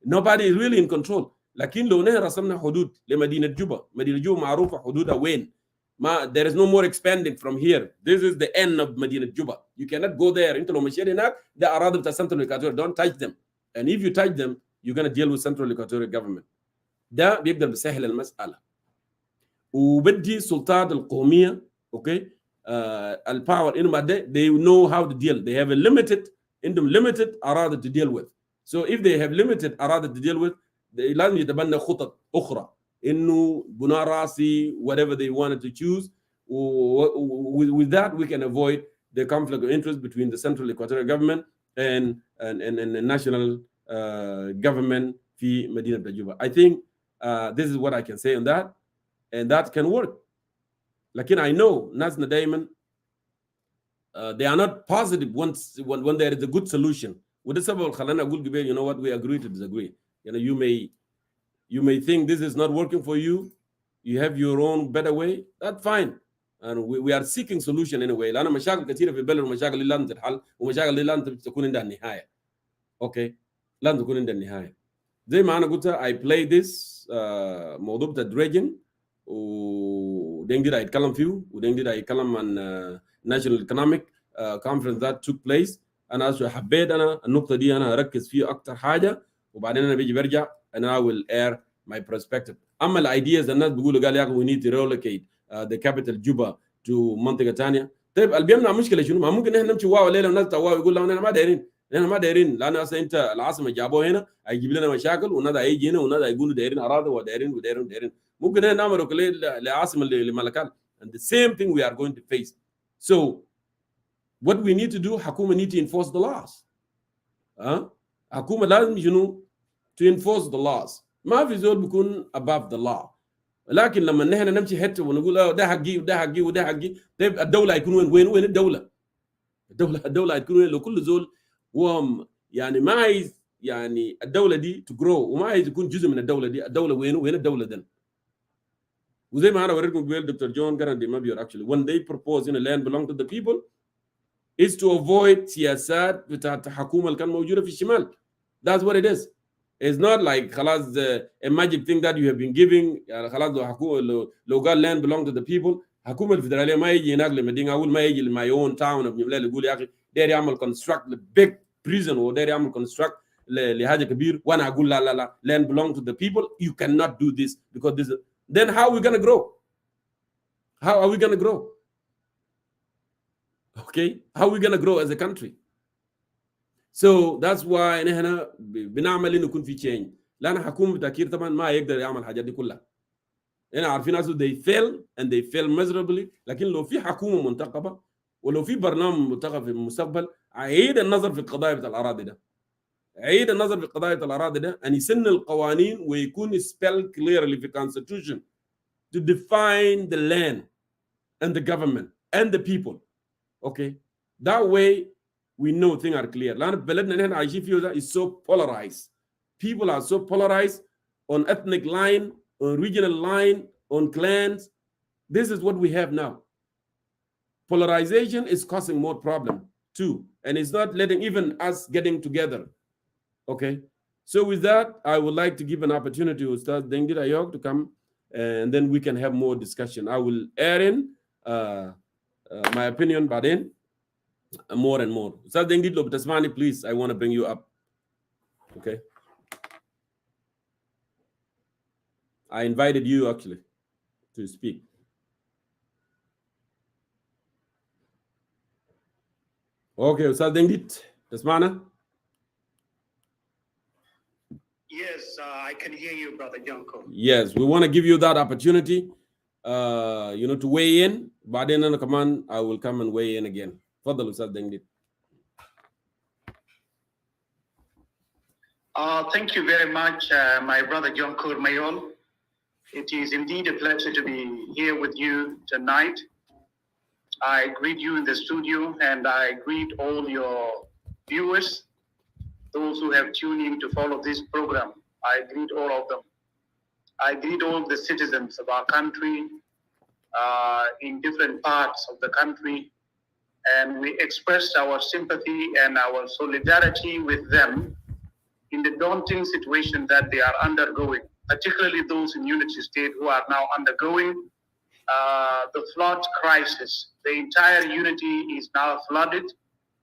Speaker 3: nobody is really in control. لكن لو نحن رسمنا حدود لمدينه جوبا، مدينه جوبا معروفه حدودها وين، ما there is no more expanding from here. This is the end of مدينه جوبا. You cannot go there. انت لو مشيت هناك ده اراضي بتاع سنترال ايكواتوريا. Don't touch them. And if you touch them you're going to deal with Central Equatoria government. ده بيقدر بيسهل المساله وبدي السلطات القوميه اوكي الباور انه they know how to deal. They have a limited اراضي to deal with. So if they have limited اراضي to deal with, لازم يتبنى خطط اخرى انه بناء راسي whatever they wanted to choose. With that we can avoid the conflict of interest between the Central Equatorial government and the national government في مدينة جوبا. I think this is what I can say on that, and that can work. لكن I know ناسنا دايما they are not positive when there is a good solution. وده السبب اللي خلاني اقول قبل you know what, we agree to disagree. You may think this is not working for you, you have your own better way, that's fine. And we are seeking solution anyway. لأن مشاكل كثيرة في البلد ومشاكل اللي لازم تتحل ومشاكل اللي لازم تكون عندها النهاية. اوكي، لازم تكون عندها النهاية. زي ما أنا قلت I play this موضوع بتاع dredging، ودين هيتكلم فيه، ودين هيتكلم عن national economic conference that took place. أنا حبيت النقطة دي أنا أركز فيه أكتر حاجة، وبعدين أنا برجع and I will air my perspective. أما الأيدياز الناس بيقولوا قال يا أخي we need to relocate the capital Juba to منطقة ثانية. طيب اللي بيمنع مشكلة شنو؟ ما ممكن إحنا نمشي واو ليلة والناس تواو يقول لهم أنا ما دايرين لأن أصلا أنت العاصمة جابوه هنا هيجيب لنا مشاكل، والناس هيجي هنا والناس هيقولوا دايرين أراضي ودايرين. ممكن هنا نعمل وكيل لعاصمة لملكال. And the same thing we are going to face. So what we need to do, حكومة need to enforce the laws. حكومة لازم شنو to enforce the laws. ما في زول بيكون above the law. لكن لما نحن نمشي حته ونقول ده حقي وده حقي وده حقي، طيب الدولة هيكون وين الدولة هتكون وين؟ لو كل زول هو يعني ما عايز يعني الدولة دي to grow وما عايز يكون جزء من الدولة دي، الدولة وين الدولة دي؟ وزي ما انا وريتكم قبل دكتور جون جراندي ما بيور actually when they propose in a land belong to the people is to avoid سياسات بتاعت الحكومة اللي كان موجودة في الشمال. That's what it is. It's not like خلاص a magic thing that you have been giving. يعني خلاص لو قال land belong to the people، الحكومة الفدرالية ما يجي هناك لمدينة أول، ما يجي لماي own town of نملة يقول يا أخي داير يعمل construct the big prison وداير يعمل construct لحاجة كبير، وأنا أقول لا land belong to the people. You cannot do this because this. Then how are we going to grow? How are we going to grow? Okay, how are we going to grow as a country? So that's why نحن بنعمل إنه يكون في change. لأن حكومة تأكيد طبعا ما يقدر يعمل الحاجات دي كلها. هنا عارفين ناس they fail and they fail miserably. لكن لو في حكومة منتخبة ولو في برنامج منتخب في المستقبل، عيد النظر في القضايا بتاع الأراضي ده. عيد النظر في قضايا الأراضي ده أن يسن القوانين ويكون spell clearly في constitution to define the land and the government and the people. Okay, that way we know things are clear. لأن بلدنا نحن عايشين فيه ده is so polarized. People are so polarized on ethnic line, on regional line, on clans. This is what we have now. Polarization is causing more problem too, and it's not letting even us getting together. Okay, so with that, I would like to give an opportunity to Ustaz Dengdi Ayok to come, and then we can have more discussion. I will air in my opinion, but then more and more. Ustaz Dengdi Lo Tasmani, please, I want to bring you up. Okay, I invited you actually to speak. Okay, Ustaz Dengit, Tasmana?
Speaker 4: Yes, I can hear you, Brother Jonko.
Speaker 3: Yes, we want to give you that opportunity, to weigh in. But then, I will come and weigh in again. Further, Ustaz Dengit.
Speaker 4: Thank you very much, my brother John Mayol. It is indeed a pleasure to be here with you tonight. I greet you in the studio and I greet all your viewers, those who have tuned in to follow this program. I greet all of them. I greet all the citizens of our country in different parts of the country, and we express our sympathy and our solidarity with them in the daunting situation that they are undergoing, particularly those in Unity State who are now undergoing the flood crisis. The entire Unity is now flooded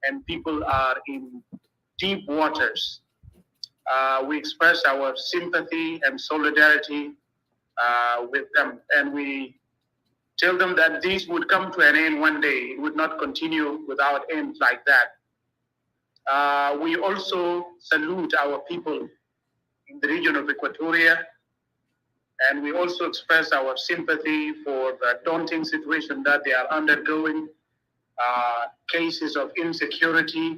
Speaker 4: and people are in deep waters. We express our sympathy and solidarity with them, and we tell them that this would come to an end one day. It would not continue without end like that. We also salute our people in the region of Equatoria, and we also express our sympathy for the daunting situation that they are undergoing, cases of insecurity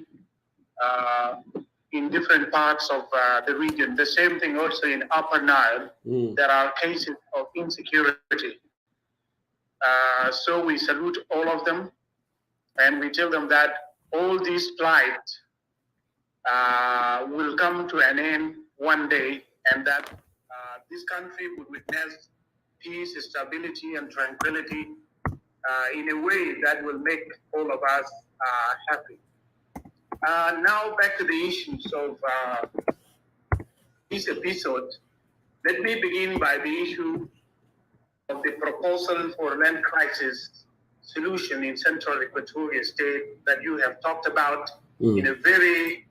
Speaker 4: in different parts of the region. The same thing also in Upper Nile. There are cases of insecurity. So we salute all of them, and we tell them that all these plight will come to an end one day, and that this country will witness peace, stability, and tranquility in a way that will make all of us happy. Now back to the issues of this episode. Let me begin by the issue of the proposal for land crisis solution in Central Equatoria State that you have talked about in a very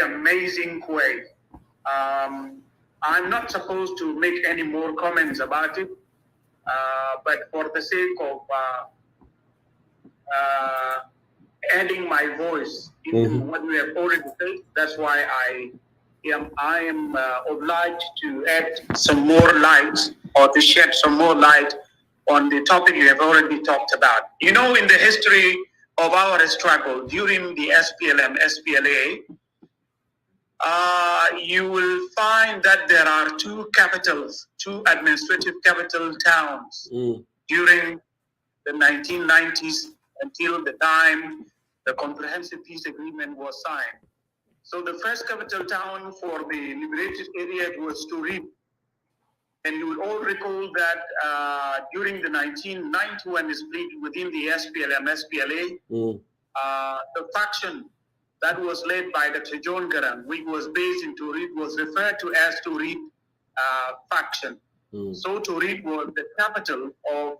Speaker 4: amazing way. I'm not supposed to make any more comments about it, but for the sake of adding my voice into what we have already said, that's why I am obliged to add some more light, or to shed some more light on the topic you have already talked about. You know, in the history of our struggle during the SPLM, SPLA, you will find that there are two administrative capital towns during the 1990s until the time the Comprehensive Peace Agreement was signed. So the first capital town for the liberated area was Turin. And you will all recall that during the 1991 split within the SPLM, SPLA, the faction that was led by Dr. John Garang, which was based in Turin, was referred to as Turin faction. So Turin was the capital of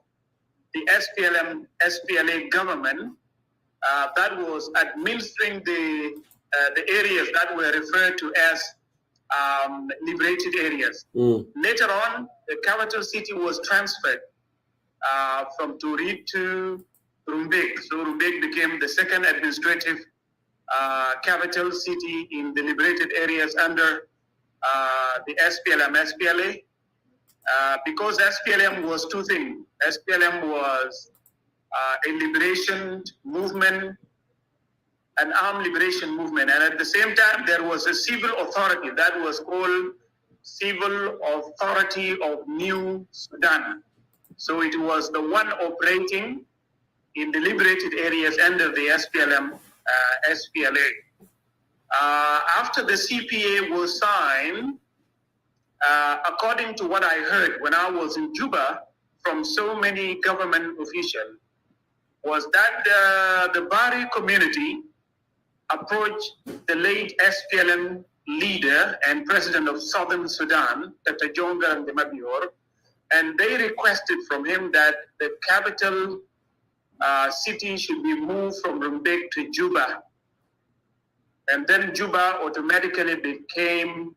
Speaker 4: the SPLM, SPLA government that was administering the areas that were referred to as liberated areas. Later on, the capital city was transferred from Turin to Rumbek. So Rumbek became the second administrative capital city in the liberated areas under the SPLM, SPLA. Because SPLM was two things. SPLM was a liberation movement, an armed liberation movement, and at the same time there was a civil authority that was called Civil Authority of New Sudan. So it was the one operating in the liberated areas under the SPLM, SPLA. After the CPA was signed, according to what I heard when I was in Juba from so many government officials, was that the Bari community approached the late SPLM leader and president of Southern Sudan, Dr. John Garang de Mabior, and they requested from him that the capital city should be moved from Rumbek to Juba. And then Juba automatically became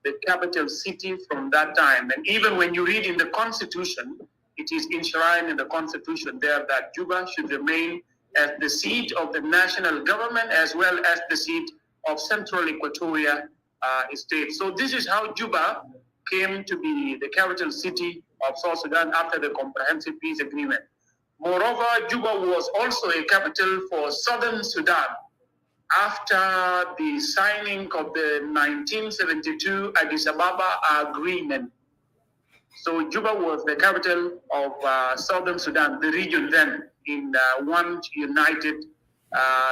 Speaker 4: the capital city from that time. And even when you read in the Constitution, it is enshrined in the Constitution there that Juba should remain as the seat of the national government as well as the seat of Central Equatoria State. So this is how Juba came to be the capital city of South Sudan after the Comprehensive Peace Agreement. Moreover, Juba was also a capital for Southern Sudan after the signing of the 1972 Addis Ababa Agreement. So Juba was the capital of Southern Sudan, the region then in one united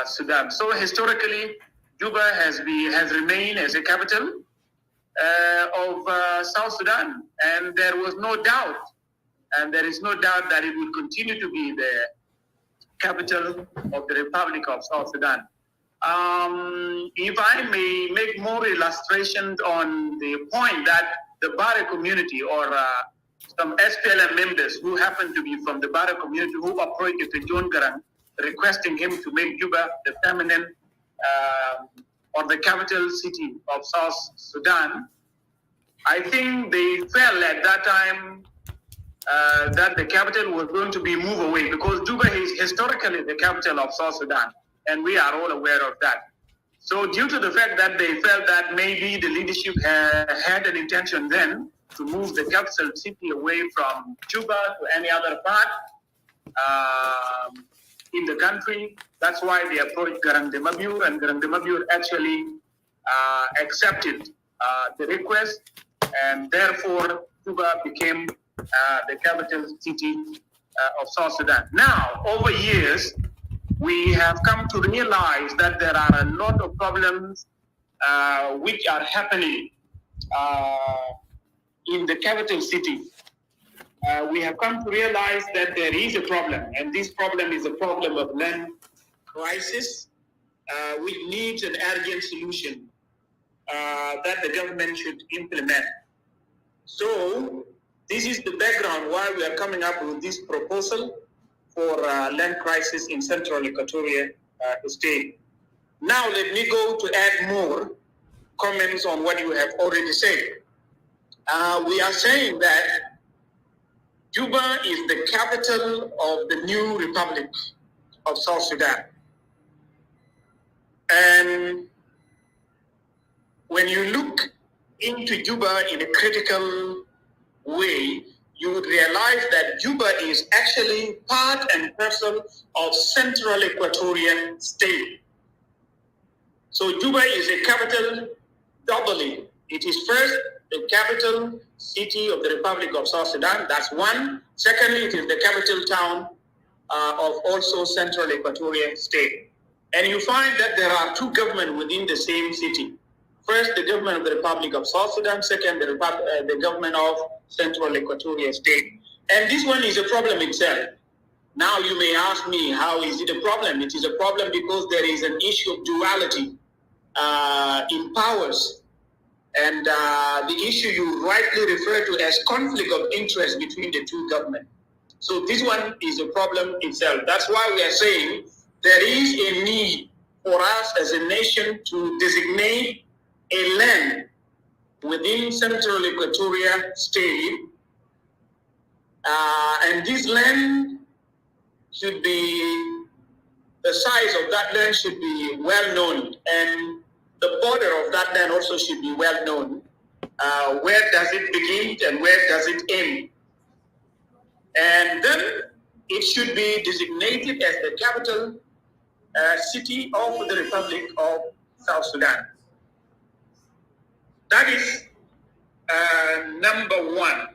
Speaker 4: Sudan. So historically, Juba has remained as a capital of South Sudan, and there was no doubt, and there is no doubt that it will continue to be the capital of the Republic of South Sudan. If I may make more illustrations on the point that the Bara community or some SPLM members who happen to be from the Bara community who approached John Garang requesting him to make Juba the permanent or the capital city of South Sudan, I think they felt at that time that the capital was going to be moved away because Juba is historically the capital of South Sudan, and we are all aware of that. So due to the fact that they felt that maybe the leadership had an intention then to move the capital city away from Juba to any other part in the country, that's why they approached Garang de Mabur, and Garang de Mabur actually accepted the request, and therefore Juba became the capital city of South Sudan. Now, over years, we have come to realize that there are a lot of problems which are happening in the capital city. We have come to realize that there is a problem, and this problem is a problem of land crisis, which needs an urgent solution that the government should implement. So, this is the background why we are coming up with this proposal for land crisis in Central Equatoria State. Now let me go to add more comments on what you have already said. We are saying that Juba is the capital of the new Republic of South Sudan. And when you look into Juba in a critical way, you would realize that Juba is actually part and parcel of Central Equatoria State. So Juba is a capital doubly. It is first the capital city of the Republic of South Sudan, that's one. Secondly, it is the capital town of also Central Equatoria State. And you find that there are two governments within the same city. First, the government of the Republic of South Sudan. Second, the government of Central Equatoria State. And this one is a problem itself. Now you may ask me, how is it a problem? It is a problem because there is an issue of duality in powers. And the issue you rightly refer to as conflict of interest between the two governments. So this one is a problem itself. That's why we are saying there is a need for us as a nation to designate a land within Central Equatoria State, and this land should be, the size of that land should be well known, and the border of that land also should be well known. Where does it begin and where does it end? And then it should be designated as the capital city of the Republic of South Sudan. That is number one.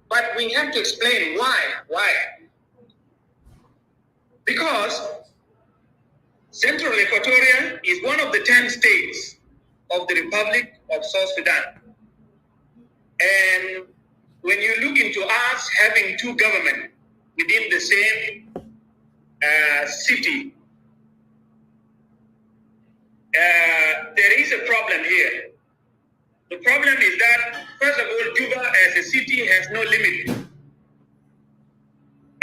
Speaker 4: But we have to explain why. Why? Because Central Equatoria is one of the 10 states of the Republic of South Sudan. And when you look into us having two governments within the same city, there is a problem here. The problem is that, first of all, Juba as a city has no limit.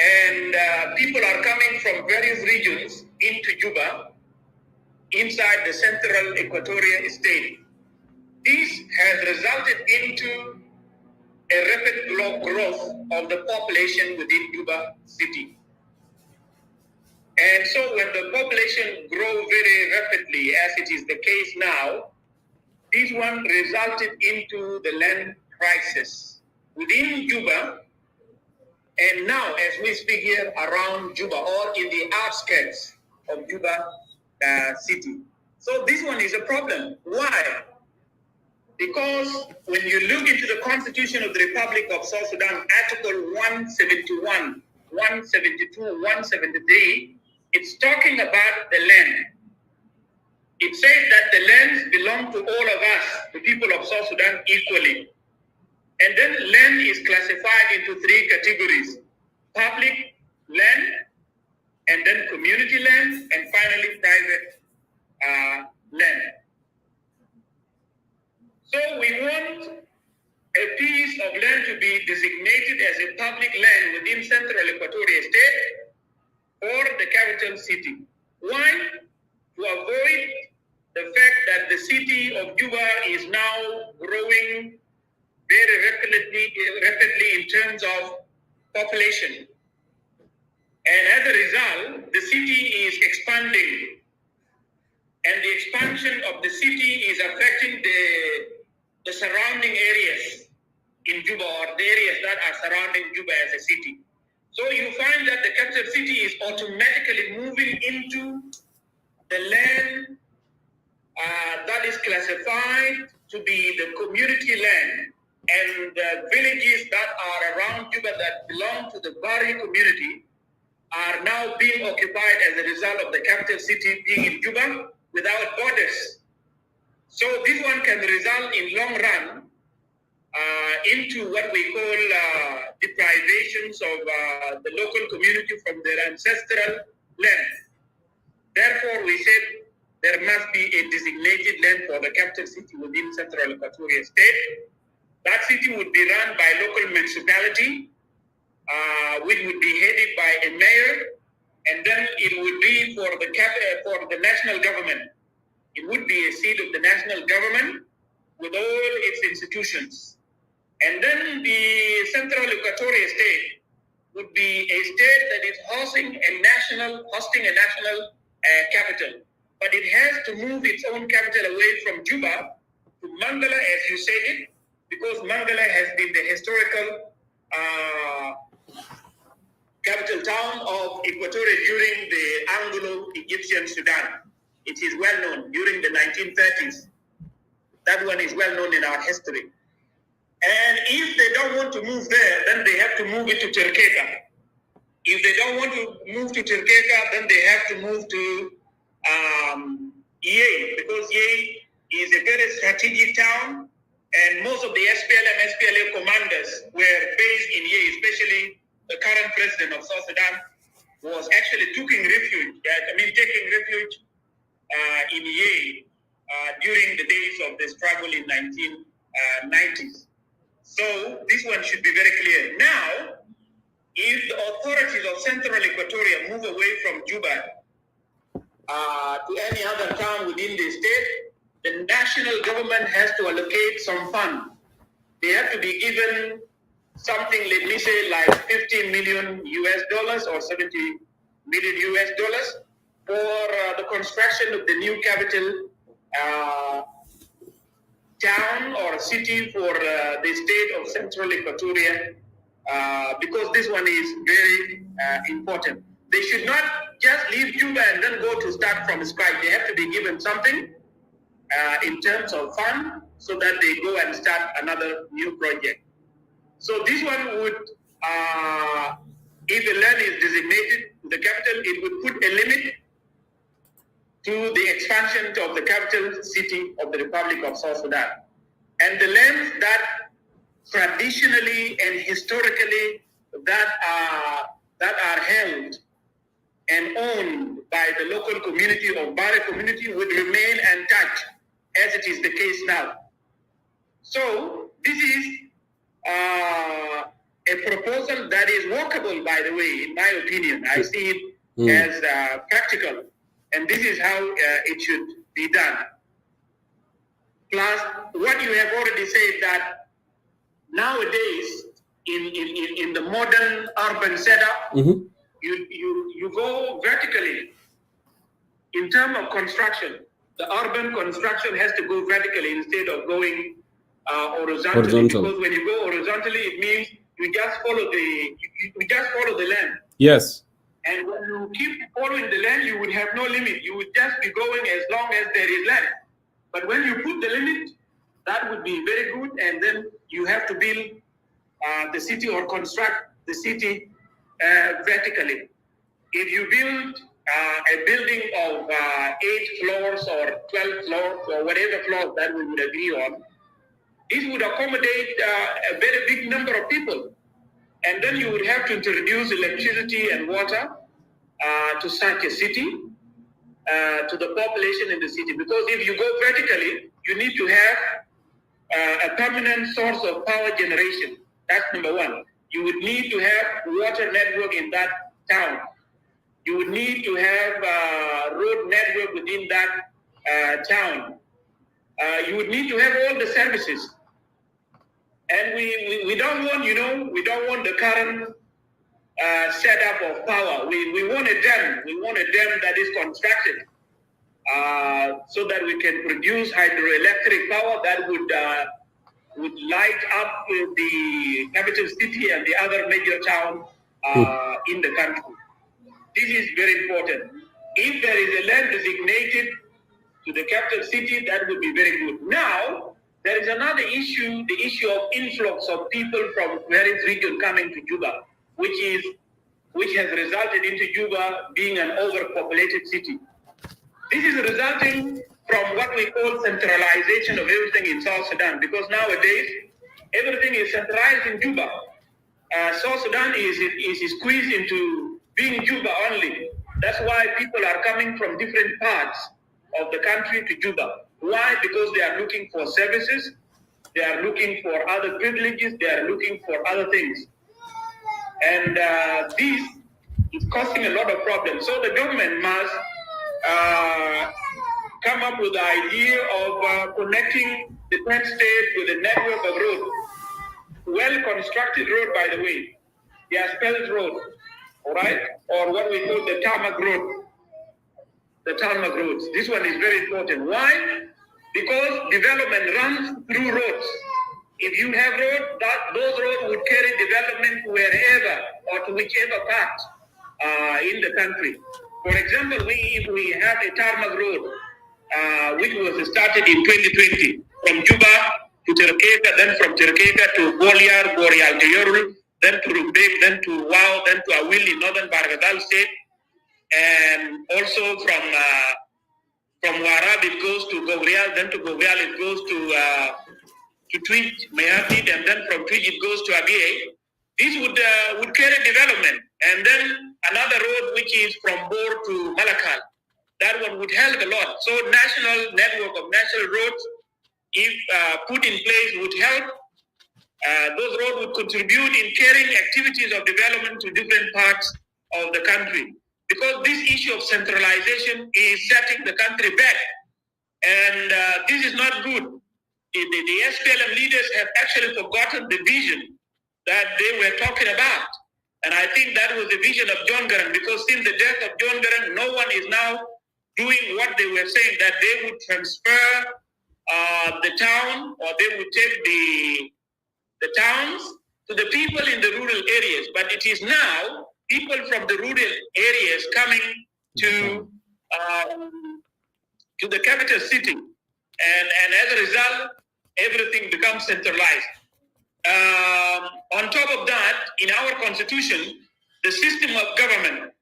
Speaker 4: And people are coming from various regions into Juba, inside the Central Equatoria State. This has resulted into a rapid growth of the population within Juba city. And so when the population grows very rapidly, as it is the case now, this one resulted into the land crisis within Juba, and now as we speak here around Juba or in the outskirts of Juba city. So this one is a problem. Why? Because when you look into the Constitution of the Republic of South Sudan, Article 171, 172, 173, it's talking about the land. It says that the lands belong to all of us, the people of South Sudan, equally. And then land is classified into three categories: public land, and then community land, and finally private land. So we want a piece of land to be designated as a public land within Central Equatoria State or the capital city. Why? To avoid the fact that the city of Juba is now growing very rapidly in terms of population. And as a result, the city is expanding. And the expansion of the city is affecting the surrounding areas in Juba, or the areas that are surrounding Juba as a city. So you find that the capital city is automatically moving into the land that is classified to be the community land, and the villages that are around Juba that belong to the Bari community are now being occupied as a result of the capital city being in Juba without borders. So this one can result in long run into what we call deprivations of the local community from their ancestral land. Therefore, we said there must be a designated land for the capital city within Central Equatoria State. That city would be run by local municipality, which would be headed by a mayor, and then it would be for the national government. It would be a seat of the national government with all its institutions. And then the Central Equatoria State would be a state that is hosting a national capital. But it has to move its own capital away from Juba to Mangala, as you said it, because Mangala has been the historical capital town of Equatoria during the Anglo-Egyptian Sudan. It is well known during the 1930s. That one is well known in our history. And if they don't want to move there, then they have to move it to Terkeka. If they don't want to move to Terkeka, then they have to move to Yei, because Yei is a very strategic town, and most of the SPLA commanders were based in Yei, especially the current president of South Sudan was actually taking refuge in Yei during the days of the struggle in 1990s. So this one should be very clear. Now, if the authorities of Central Equatoria move away from Juba to any other town within the state, the national government has to allocate some fund. They have to be given something, let me say, like $50 million or $70 million for the construction of the new capital town or city for the state of Central Equatoria, because this one is very important. They should not just leave Juba and then go to start from scratch. They have to be given something in terms of fund so that they go and start another new project. So this one would, if the land is designated to the capital, it would put a limit to the expansion of the capital city of the Republic of South Sudan. And the lands that traditionally and historically that are held and owned by the local community or Bari community would remain untouched, as it is the case now. So this is a proposal that is workable, by the way, in my opinion. I see it as practical, and this is how it should be done. Plus, what you have already said, that nowadays, in the modern urban setup, you go vertically in terms of construction. The urban construction has to go vertically instead of going horizontally. Because when you go horizontally, it means you just follow the land.
Speaker 3: Yes.
Speaker 4: And when you keep following the land, you would have no limit. You would just be going as long as there is land. But when you put the limit, that would be very good. And then you have to build the city or construct the city vertically. If you build a building of 8 floors or 12 floors or whatever floors that we would agree on, this would accommodate a very big number of people. And then you would have to introduce electricity and water to such a city, to the population in the city. Because if you go vertically, you need to have a permanent source of power generation. That's number one. You would need to have water network in that town. You would need to have a road network within that town. You would need to have all the services. And we don't want, we don't want the current setup of power. We want a dam. We want a dam that is constructed so that we can produce hydroelectric power that would light up the capital city and the other major town in the country. This is very important. If there is a land designated to the capital city, that would be very good. Now, there is another issue, the issue of influx of people from various regions coming to Juba, which has resulted into Juba being an overpopulated city. This is resulting from what we call centralization of everything in South Sudan, because nowadays everything is centralized in Juba. South Sudan is squeezed into being Juba only. That's why people are coming from different parts of the country to Juba. Why? Because they are looking for services, they are looking for other privileges, they are looking for other things. And this is causing a lot of problems. So the government must come up with the idea of connecting the 10 states with a network of roads. Well-constructed road, by the way. The asphalt road, all right? Or what we call the tarmac road. The tarmac roads. This one is very important. Why? Because development runs through roads. If you have roads, those roads would carry development wherever or to whichever part in the country. For example, if we have a tarmac road, which was started in 2020 from Juba to Terkeka, then from Terkeka to Bolyar, Boreal to Yorul, then to Rumbek, then to Wau, then to Awili, northern Bargadal state, and also from Warab it goes to Gogrial, then to Gogrial it goes to Twij, Mayapit, and then from Twij it goes to Abiy. This would carry development. And then another road which is from Bor to Malakal. That one would help a lot. So national network of national roads, if put in place, would help. Those roads would contribute in carrying activities of development to different parts of the country. Because this issue of centralization is setting the country back. And this is not good. The SPLM leaders have actually forgotten the vision that they were talking about. And I think that was the vision of John Garang, because since the death of John Garang, no one is now doing what they were saying, that they would transfer the town, or they would take the towns to the people in the rural areas. But it is now people from the rural areas coming to the capital city. And as a result, everything becomes centralized. On top of that, in our constitution, the system of government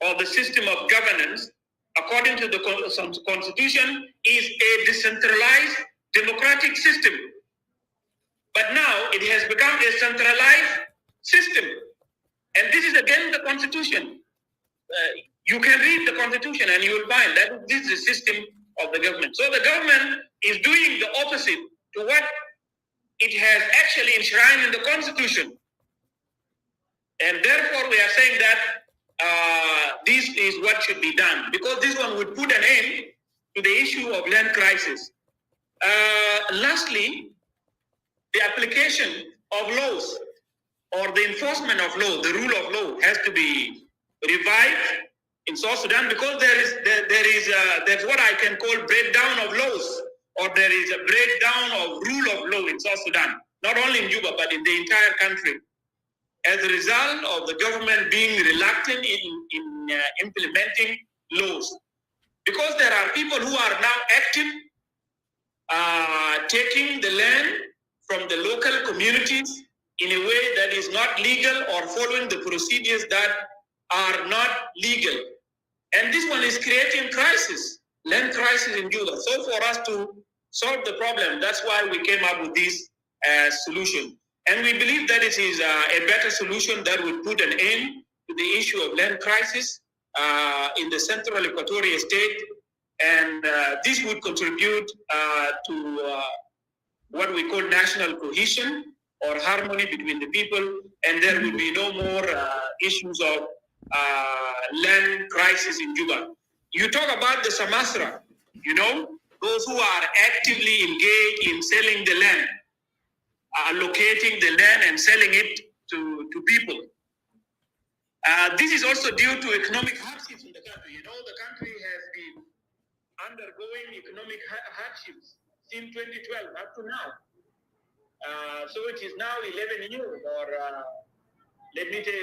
Speaker 4: or the system of governance, according to the constitution, is a decentralized democratic system. But now it has become a centralized system. And this is against the constitution. You can read the constitution and you will find that this is the system of the government. So the government is doing the opposite to what it has actually enshrined in the constitution. And therefore we are saying that this is what should be done, because this one would put an end to the issue of land crisis. Lastly, the application of laws or the enforcement of law, the rule of law has to be revived in South Sudan, because there's what I can call breakdown of laws, or there is a breakdown of rule of law in South Sudan, not only in Juba but in the entire country, as a result of the government being reluctant in implementing laws. Because there are people who are now active, taking the land from the local communities in a way that is not legal, or following the procedures that are not legal. And this one is creating crisis, land crisis in Juba. So for us to solve the problem, that's why we came up with this solution. And we believe that it is a better solution that would put an end to the issue of land crisis in the Central Equatoria State. And this would contribute to what we call national cohesion or harmony between the people. And there will be no more issues of land crisis in Juba. You talk about the Samasra, those who are actively engaged in selling the land, allocating the land and selling it to people. This is also due to economic hardships in the country. The country has been undergoing economic hardships since 2012 up to now. So it is now 11 years, or let me say,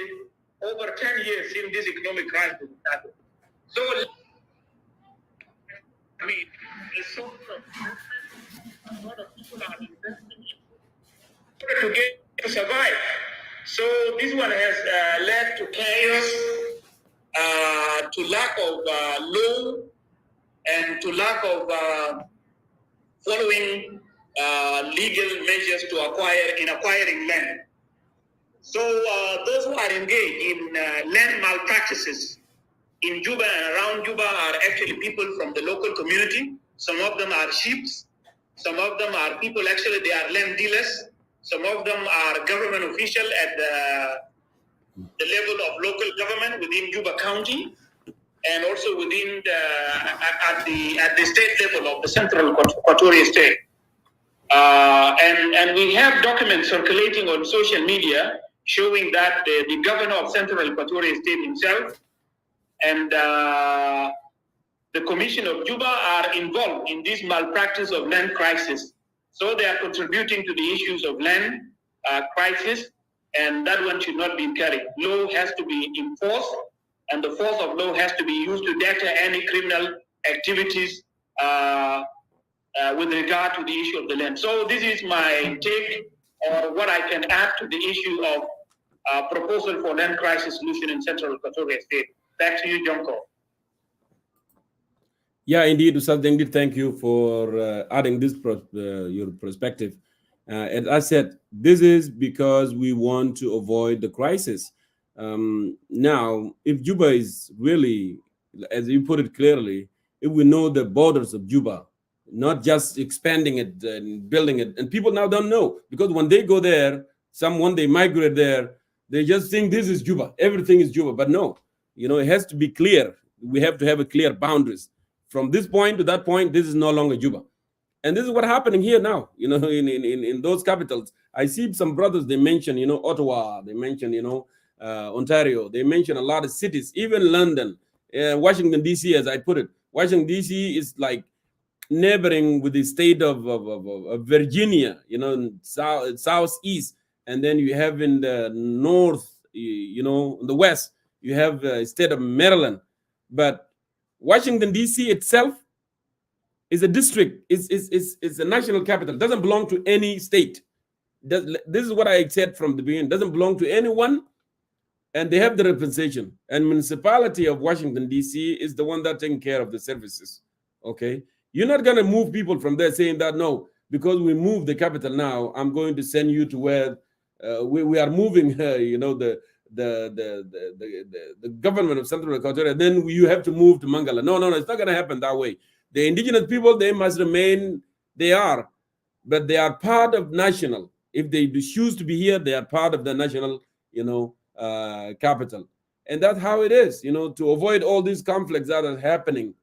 Speaker 4: over 10 years since this economic crisis started. So, the source of investment, a lot of people are investing to survive. So this one has led to chaos, to lack of law, and to lack of following legal measures to acquiring land. So those who are engaged in land malpractices in Juba and around Juba are actually people from the local community. Some of them are chiefs. Some of them are people, actually they are land dealers. Some of them are government officials at the level of local government within Juba County, and also within at the state level of the Central Equatoria State. And we have documents circulating on social media showing that the governor of Central Equatoria State himself and the Commission of Juba are involved in this malpractice of land crisis. So they are contributing to the issues of land crisis, and that one should not be carried. Law has to be enforced, and the force of law has to be used to deter any criminal activities with regard to the issue of the land. So this is my take, or what I can add to the issue of proposal for land crisis solution in Central Equatoria State. Back to you, Jonko.
Speaker 3: Yeah, indeed, Ustaz Dengdi, thank you for adding this your perspective. As I said, this is because we want to avoid the crisis. Now, if Juba is really, as you put it clearly, if we know the borders of Juba, not just expanding it and building it, and people now don't know, because when they go there, when they migrate there, they just think this is Juba, everything is Juba. But no, it has to be clear. We have to have a clear boundaries. From this point to that point, this is no longer Juba. And this is what's happening here now, in those capitals. I see some brothers, they mention, Ottawa, they mention, Ontario, they mention a lot of cities, even London, Washington, D.C., as I put it. Washington, D.C. is like neighboring with the state of Virginia, southeast. And then you have in the north, in the west, you have the state of Maryland. But Washington, D.C. itself is a district, it's a national capital, doesn't belong to any state. This is what I said from the beginning, doesn't belong to anyone, and they have the representation. And municipality of Washington, D.C. is the one that's taking care of the services, okay? You're not going to move people from there saying that, no, because we moved the capital now, I'm going to send you to where we are moving, the government of Central Equatoria, then you have to move to Mangala. No, it's not going to happen that way. The indigenous people, they must remain, but they are part of national. If they choose to be here, they are part of the national, capital. And that's how it is, to avoid all these conflicts that are happening.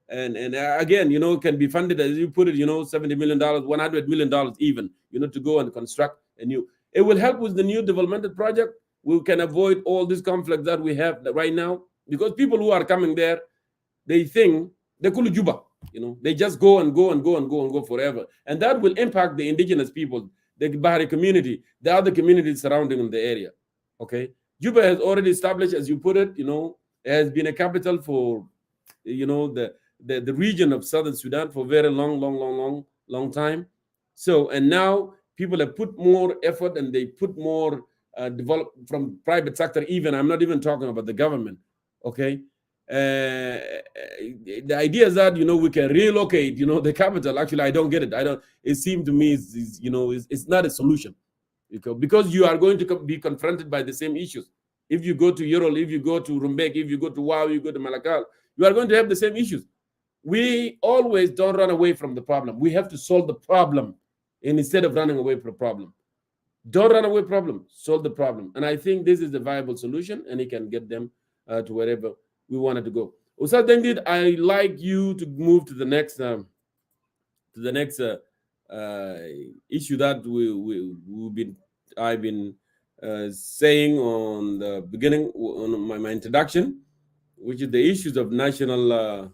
Speaker 3: And again, can be funded, as you put it, $70 million, $100 million even, to go and construct a new. It will help with the new developmental project. We can avoid all these conflicts that we have right now. because people who are coming there, they think they could Juba, they just go and go and go and go and go forever, and that will impact the indigenous people, the Bahari community, the other communities surrounding in the area. Okay, Juba has already established, as you put it, it has been a capital for, the region of Southern Sudan for very long time. So, and now people have put more effort and they put more develop from private sector. Even I'm not even talking about the government. Okay, the idea is that we can relocate the capital. Actually, I don't get it. It seems to me it's not a solution, because you are going to be confronted by the same issues. If you go to Yorol, if you go to Rumbek, if you go to Wau, you go to Malakal, you are going to have the same issues. We always don't run away from the problem. We have to solve the problem, and instead of running away from the problem. Don't run away from the problem, solve the problem. And I think this is the viable solution, and it can get them to wherever we wanted to go. Ustad Dengid, I like you to move to the next issue that I've been saying on the beginning, on my introduction, which is the issues of national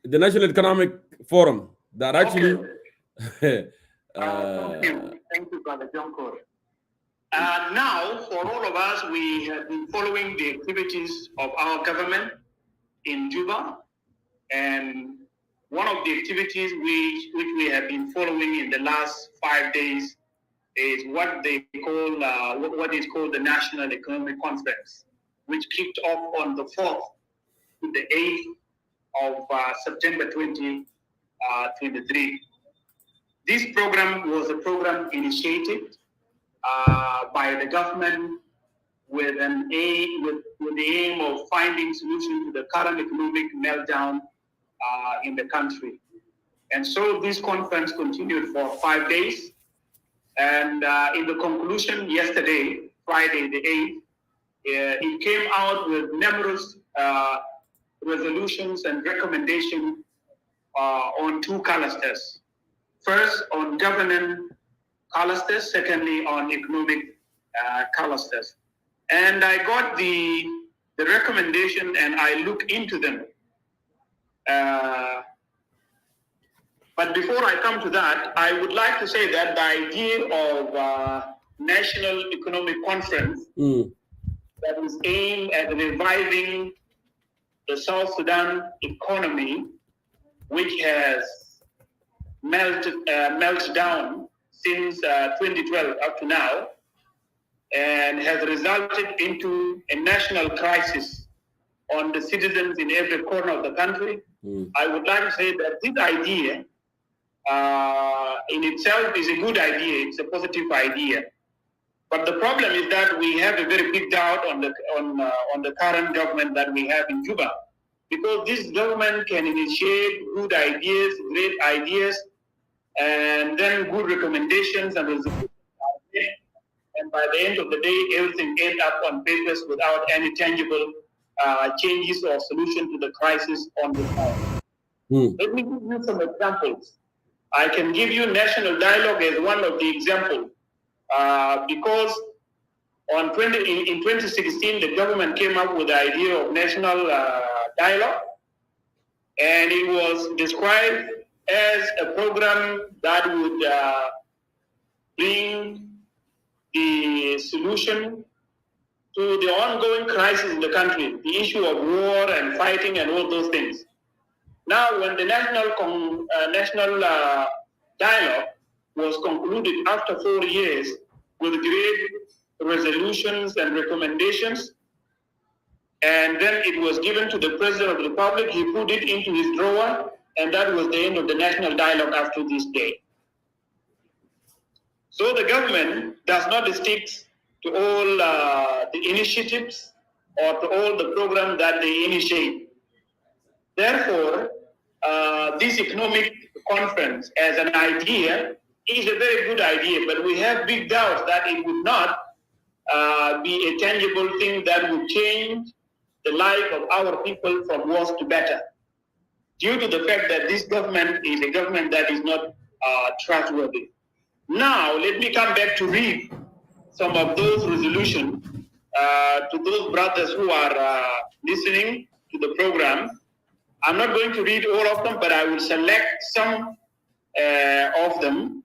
Speaker 3: the National Economic Forum that actually.
Speaker 4: Okay. Thank you, Brother John Cole. Now, for all of us, we have been following the activities of our government in Juba, and one of the activities which we have been following in the last 5 days is what they call what is called the National Economic Conference, which kicked off on the 4th to the 8th of September 2023. This program was a program initiated by the government with the aim of finding solution to the current economic meltdown in the country. And so this conference continued for 5 days. And in the conclusion yesterday, Friday the 8th, it came out with numerous resolutions and recommendations on 2 clusters. First, on governance clusters, secondly, on economic clusters. And I got the recommendation and I looked into them. But before I come to that, I would like to say that the idea of National Economic Conference that is aimed at reviving the South Sudan economy, which has melted down since 2012 up to now, and has resulted into a national crisis on the citizens in every corner of the country. I would like to say that this idea in itself is a good idea. It's a positive idea. But the problem is that we have a very big doubt on the current government that we have in Juba, because this government can initiate good ideas, great ideas, and then good recommendations and resolutions, and by the end of the day, everything ends up on papers without any tangible changes or solution to the crisis on the ground. Let me give you some examples. I can give you national dialogue as one of the examples. Because in 2016, the government came up with the idea of national dialogue, and it was described as a program that would bring the solution to the ongoing crisis in the country, the issue of war and fighting and all those things. Now, when the national dialogue was concluded after 4 years with great resolutions and recommendations, and then it was given to the President of the Republic. He put it into his drawer, and that was the end of the national dialogue after this day. So the government does not stick to all the initiatives or to all the programs that they initiate. Therefore, this economic conference as an idea is a very good idea, but we have big doubts that it would not be a tangible thing that would change the life of our people from worse to better, due to the fact that this government is a government that is not trustworthy. Now, let me come back to read some of those resolutions to those brothers who are listening to the program. I'm not going to read all of them, but I will select some of them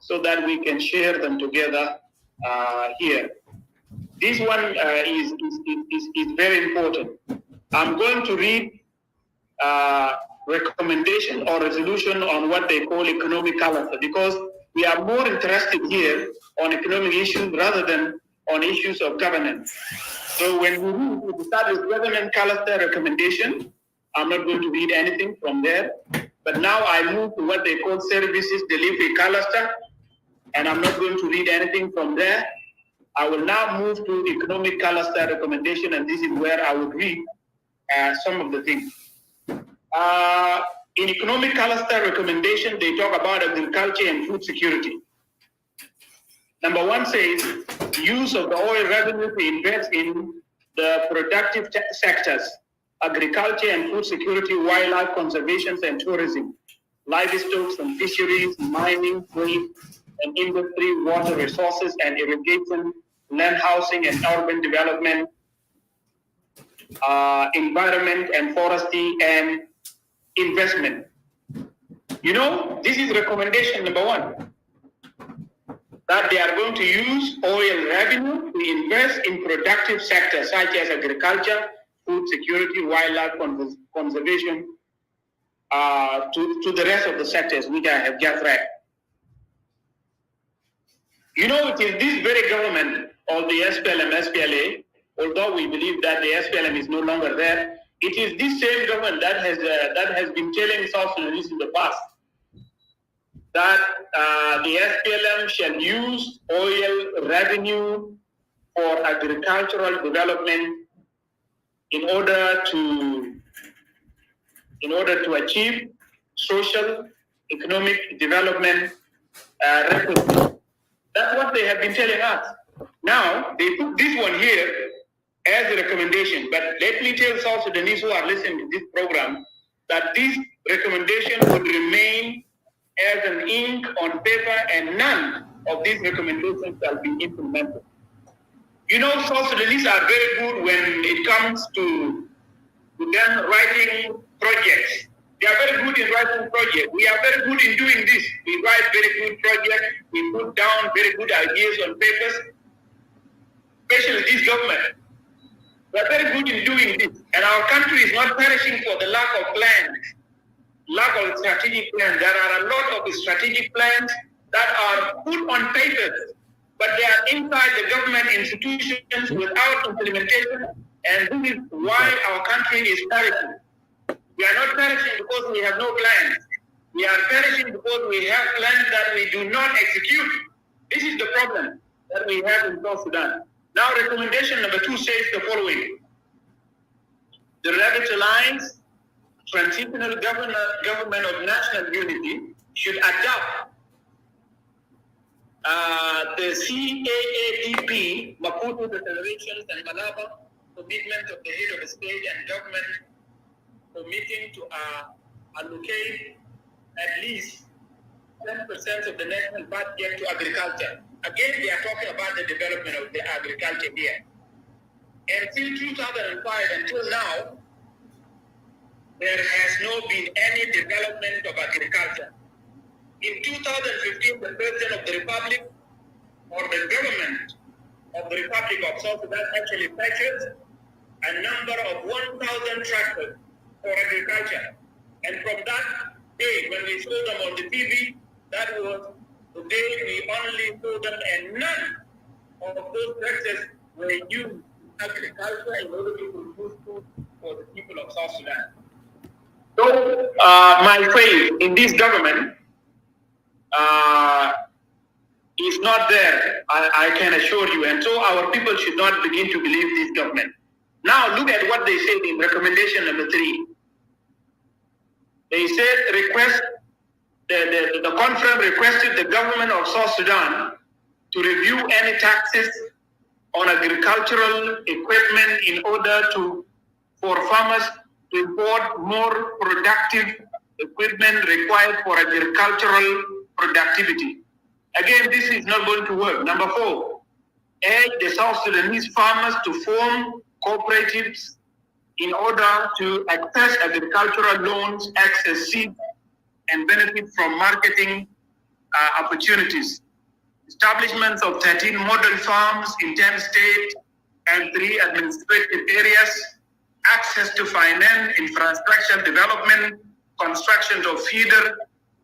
Speaker 4: so that we can share them together here. This one is very important. I'm going to read recommendation or resolution on what they call economic calendar, because we are more interested here on economic issues rather than on issues of governance. So when we start with government calendar recommendation, I'm not going to read anything from there. But now I move to what they call services delivery calendar, and I'm not going to read anything from there. I will now move to economic calendar recommendation, and this is where I will read some of the things. In economic calendar recommendation, they talk about agriculture and food security. Number one says, use of the oil revenue to invest in the productive sectors, agriculture and food security, wildlife conservation and tourism, livestock and fisheries, mining, trade and industry, water resources and irrigation, land housing and urban development, environment and forestry and investment. You know, this is recommendation number one, that they are going to use oil revenue to invest in productive sectors such as agriculture, food security, wildlife conservation, to the rest of the sectors which I have just read. You know, it is this very government of the SPLM, SPLA, although we believe that the SPLM is no longer there, it is this same government that has been telling South Sudanese in the past that the SPLM shall use oil revenue for agricultural development in order to achieve social, economic development. That's what they have been telling us. Now they put this one here as a recommendation, but let me tell South Sudanese who are listening to this program that this recommendation would remain as an ink on paper, and none of these recommendations shall be implemented. You know, South Sudanese are very good when it comes to them writing projects. They are very good in writing projects. We are very good in doing this. We write very good projects. We put down very good ideas on papers, especially this government. We are very good in doing this. And our country is not perishing for the lack of plans, lack of strategic plans. There are a lot of strategic plans that are put on papers, but they are inside the government institutions without implementation. And this is why our country is perishing. We are not perishing because we have no plans. We are perishing because we have plans that we do not execute. This is the problem that we have in South Sudan. Now, recommendation number 2 says the following. The revitalized transitional government of national unity should adopt the CAADP, Maputo Declarations and Malaba commitment of the head of the state and government, committing to allocate at least 10% of the national budget to agriculture. Again, we are talking about the development of the agriculture here. Until 2005, until now, there has not been any development of agriculture. In 2015, the President of the Republic, or the government of the Republic of South Sudan, actually purchased a number of 1,000 tractors for agriculture. And from that day, when we saw them on the TV, that was the day we only saw them, and none of those tractors were used in agriculture in order to produce food for the people of South Sudan. So, my faith in this government is not there, I can assure you. And so our people should not begin to believe this government. Now, look at what they said in recommendation number 3. They said, the conference requested the government of South Sudan to review any taxes on agricultural equipment in order for farmers to import more productive equipment required for agricultural productivity. Again, this is not going to work. Number 4, urged the South Sudanese farmers to form cooperatives in order to access agricultural loans, access seed, and benefit from marketing opportunities. Establishments of 13 model farms in 10 states and 3 administrative areas, access to finance, infrastructure development, construction of feeder,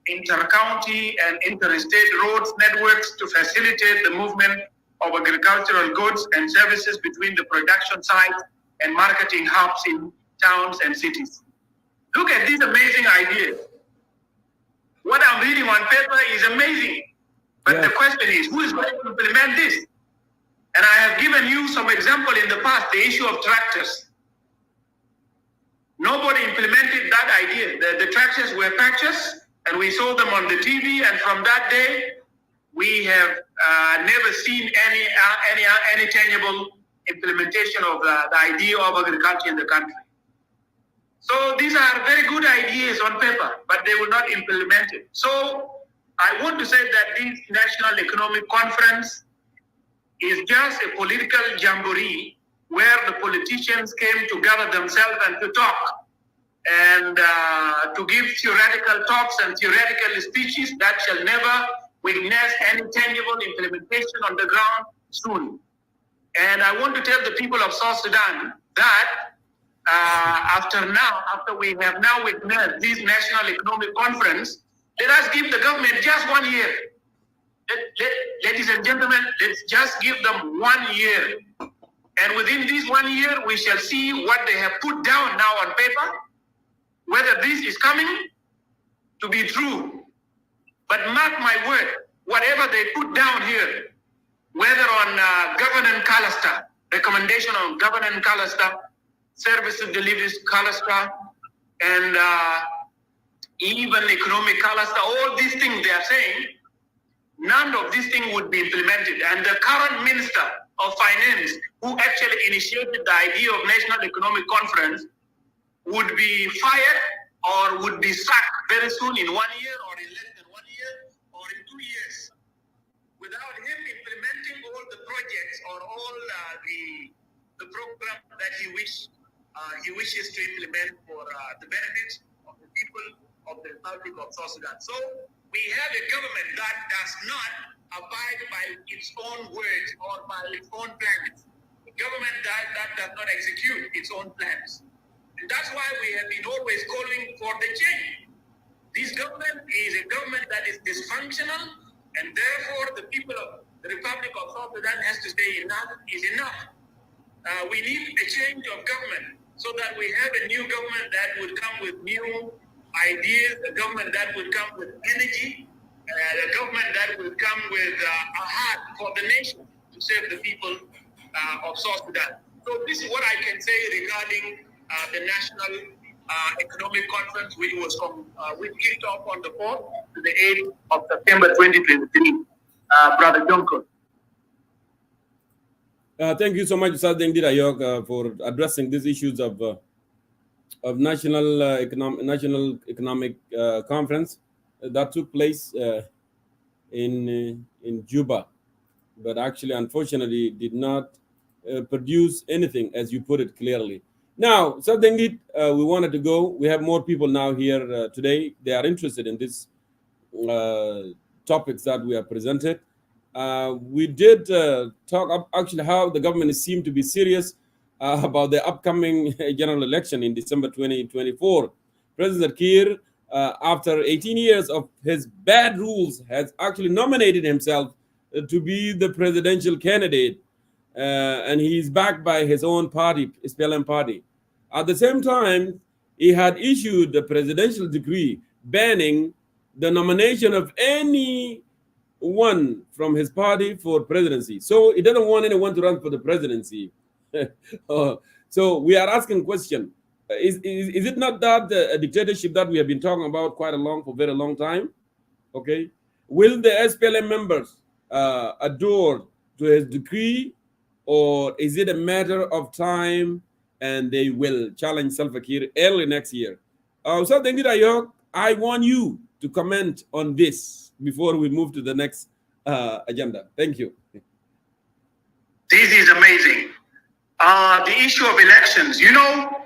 Speaker 4: inter-county and interstate roads networks to facilitate the movement of agricultural goods and services between the production sites and marketing hubs in towns and cities. Look at these amazing ideas. What I'm reading on paper is amazing. But the question is, who is going to implement this? And I have given you some example in the past, the issue of tractors. Nobody implemented that idea. The tractors were purchased and we saw them on the TV, and from that day, we have never seen any tangible implementation of the idea of agriculture in the country. So these are very good ideas on paper, but they will not implement it. So I want to say that this National Economic Conference is just a political jamboree where the politicians came to gather themselves and to talk and to give theoretical talks and theoretical speeches that shall never witness any tangible implementation on the ground soon. And I want to tell the people of South Sudan that after we have now witnessed this National Economic Conference, let us give the government just 1 year. Ladies and gentlemen, let's just give them 1 year. And within this 1 year, we shall see what they have put down now on paper, whether this is coming to be true. But mark my word, whatever they put down here, whether on governance calendar, recommendation on governance calendar, services deliveries calendar, and even economic calendar, all these things they are saying, none of these things would be implemented. And the current Minister of Finance, who actually initiated the idea of National Economic Conference, would be fired or would be sacked very soon in 1 year or in less than 1 year or in 2 years. Without him implementing all the projects or all the program that he wishes to implement for the benefits of the people of the Republic of South Sudan. So we have a government that does not abide by its own words or by its own plans. A government that does not execute its own plans. And that's why we have been always calling for the change. This government is a government that is dysfunctional, and therefore the people of the Republic of South Sudan has to say enough is enough. We need a change of government so that we have a new government that would come with new ideas, a government that would come with energy, a government that would come with a heart for the nation to save the people of South Sudan. So this is what I can say regarding the National Economic Conference, which kicked off on the 4th to the 8th of September 2023. Brother Junko.
Speaker 3: Thank you so much, Sir Dengdi Ayok, for addressing these issues of National Economic Conference that took place in Juba, but actually, unfortunately, did not produce anything, as you put it clearly. Now, Sir Dengdi, we wanted to go. We have more people now here today. They are interested in these topics that we have presented. We did talk about actually how the government seemed to be serious about the upcoming general election in December 2024. President Kiir, after 18 years of his bad rules, has actually nominated himself to be the presidential candidate, and he's backed by his own party, SPLM party. At the same time, he had issued a presidential decree banning the nomination of anyone from his party for presidency. So he doesn't want anyone to run for the presidency. So we are asking question, is it not that a dictatorship that we have been talking about for very long time? Okay, will the SPLM members adore to his decree, or is it a matter of time and they will challenge Salva Kiir early next year? So Dengdi Ayok, I want you to comment on this before we move to the next agenda. Thank you.
Speaker 4: This is amazing. The issue of elections, you know,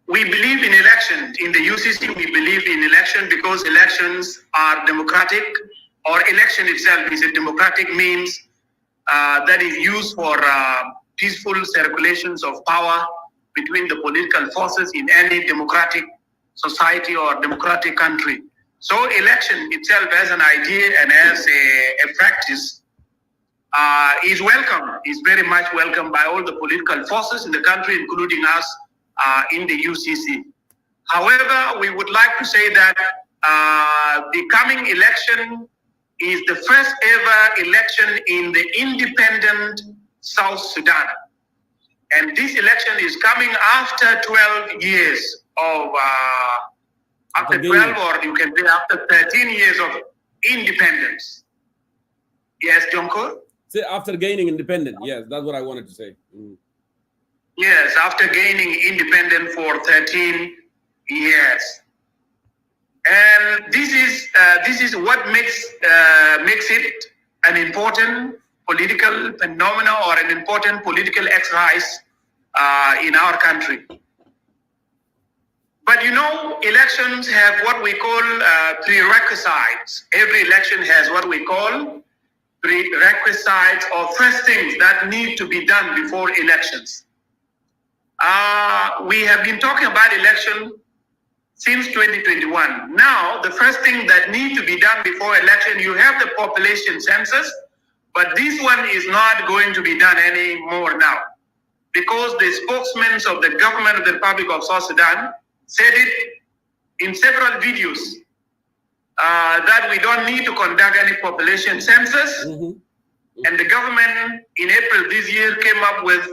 Speaker 4: we believe in elections. In the UCC, we believe in election because elections are democratic, or election itself is a democratic means that is used for peaceful circulations of power between the political forces in any democratic society or democratic country. So election itself as an idea and as a practice is welcome, is very much welcome by all the political forces in the country, including us in the UCC. However, we would like to say that the coming election is the first ever election in the independent South Sudan. And this election is coming after 12 years of, after 12, or you can say after 13 years of independence. Yes, Jonko?
Speaker 3: Say after gaining independence. Yes, that's what I wanted to say. Mm.
Speaker 4: Yes, after gaining independence for 13 years. And this is what makes it an important political phenomenon or an important political exercise in our country. But you know, elections have what we call prerequisites. Every election has what we call prerequisites, or first things that need to be done before elections. We have been talking about election since 2021. Now, the first thing that needs to be done before election, you have the population census, but this one is not going to be done anymore now, because the spokesmen of the government of the Republic of South Sudan said it in several videos that we don't need to conduct any population census. Mm-hmm. And the government in April this year came up with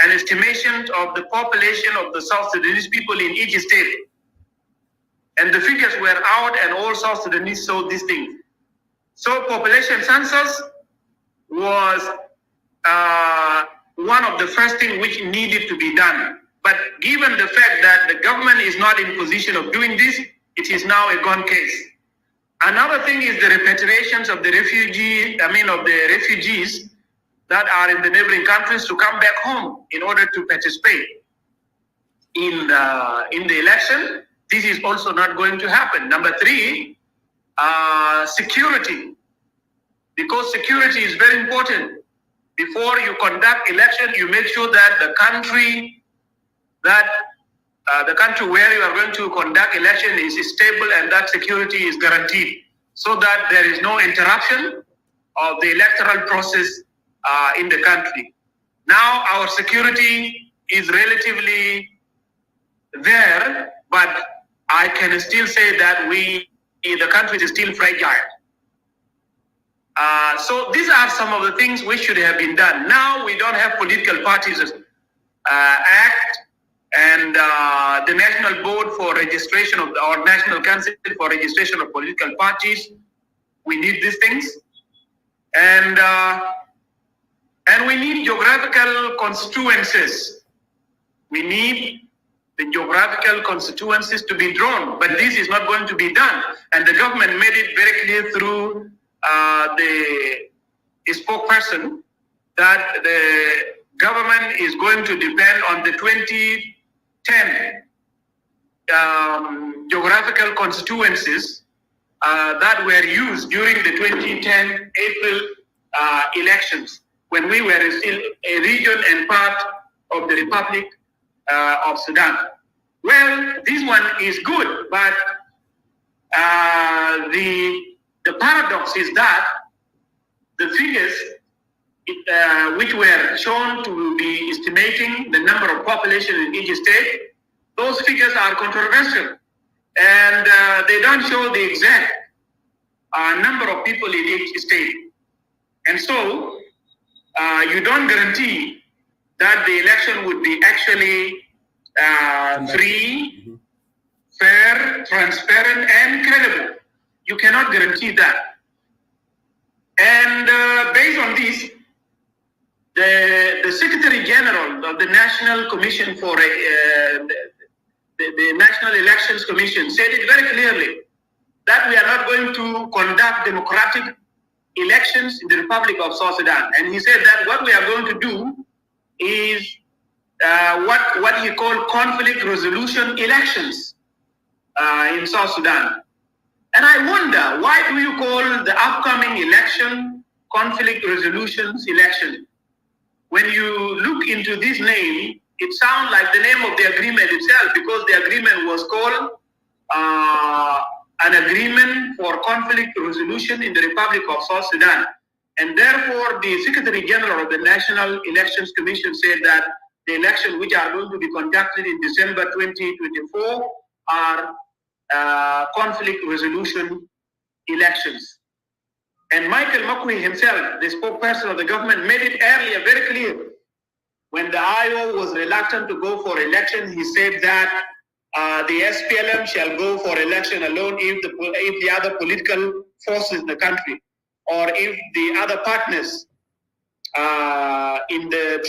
Speaker 4: an estimation of the population of the South Sudanese people in each state. And the figures were out, and all South Sudanese saw these things. So population census was one of the first things which needed to be done. But given the fact that the government is not in position of doing this, it is now a gone case. Another thing is the repatriations of the refugees that are in the neighboring countries to come back home in order to participate in the election. This is also not going to happen. Number three, security, because security is very important. Before you conduct election, you make sure that the country where you are going to conduct election is stable and that security is guaranteed, so that there is no interruption of the electoral process in the country. Now our security is relatively there, but I can still say that the country is still fragile. So these are some of the things which should have been done. Now we don't have political parties act, and the National Board for Registration of our National Council for Registration of Political Parties. We need these things, and we need geographical constituencies. We need the geographical constituencies to be drawn, but this is not going to be done. And the government made it very clear through the spokesperson that the government is going to depend on the 2010 geographical constituencies that were used during the 2010 April elections, when we were still a region and part of the Republic of Sudan. Well, this one is good, but the paradox is that the figures which were shown to be estimating the number of population in each state, those figures are controversial, and they don't show the exact number of people in each state. And so you don't guarantee that the election would be actually free, fair, transparent, and credible. You cannot guarantee that. And based on this, the Secretary General of the National Commission for the National Elections Commission said it very clearly that we are not going to conduct democratic elections in the Republic of South Sudan. And he said that what we are going to do is what he called conflict resolution elections in South Sudan. And I wonder, why do you call the upcoming election conflict resolutions election? When you look into this name, it sounds like the name of the agreement itself, because the agreement was called an agreement for conflict resolution in the Republic of South Sudan. And therefore, the Secretary General of the National Elections Commission said that the elections which are going to be conducted in December 2024 are conflict resolution elections. And Michael Makui himself, the spokesperson of the government, made it earlier very clear. When the IO was reluctant to go for election, he said that the SPLM shall go for election alone if the other political forces in the country, or if the other partners in the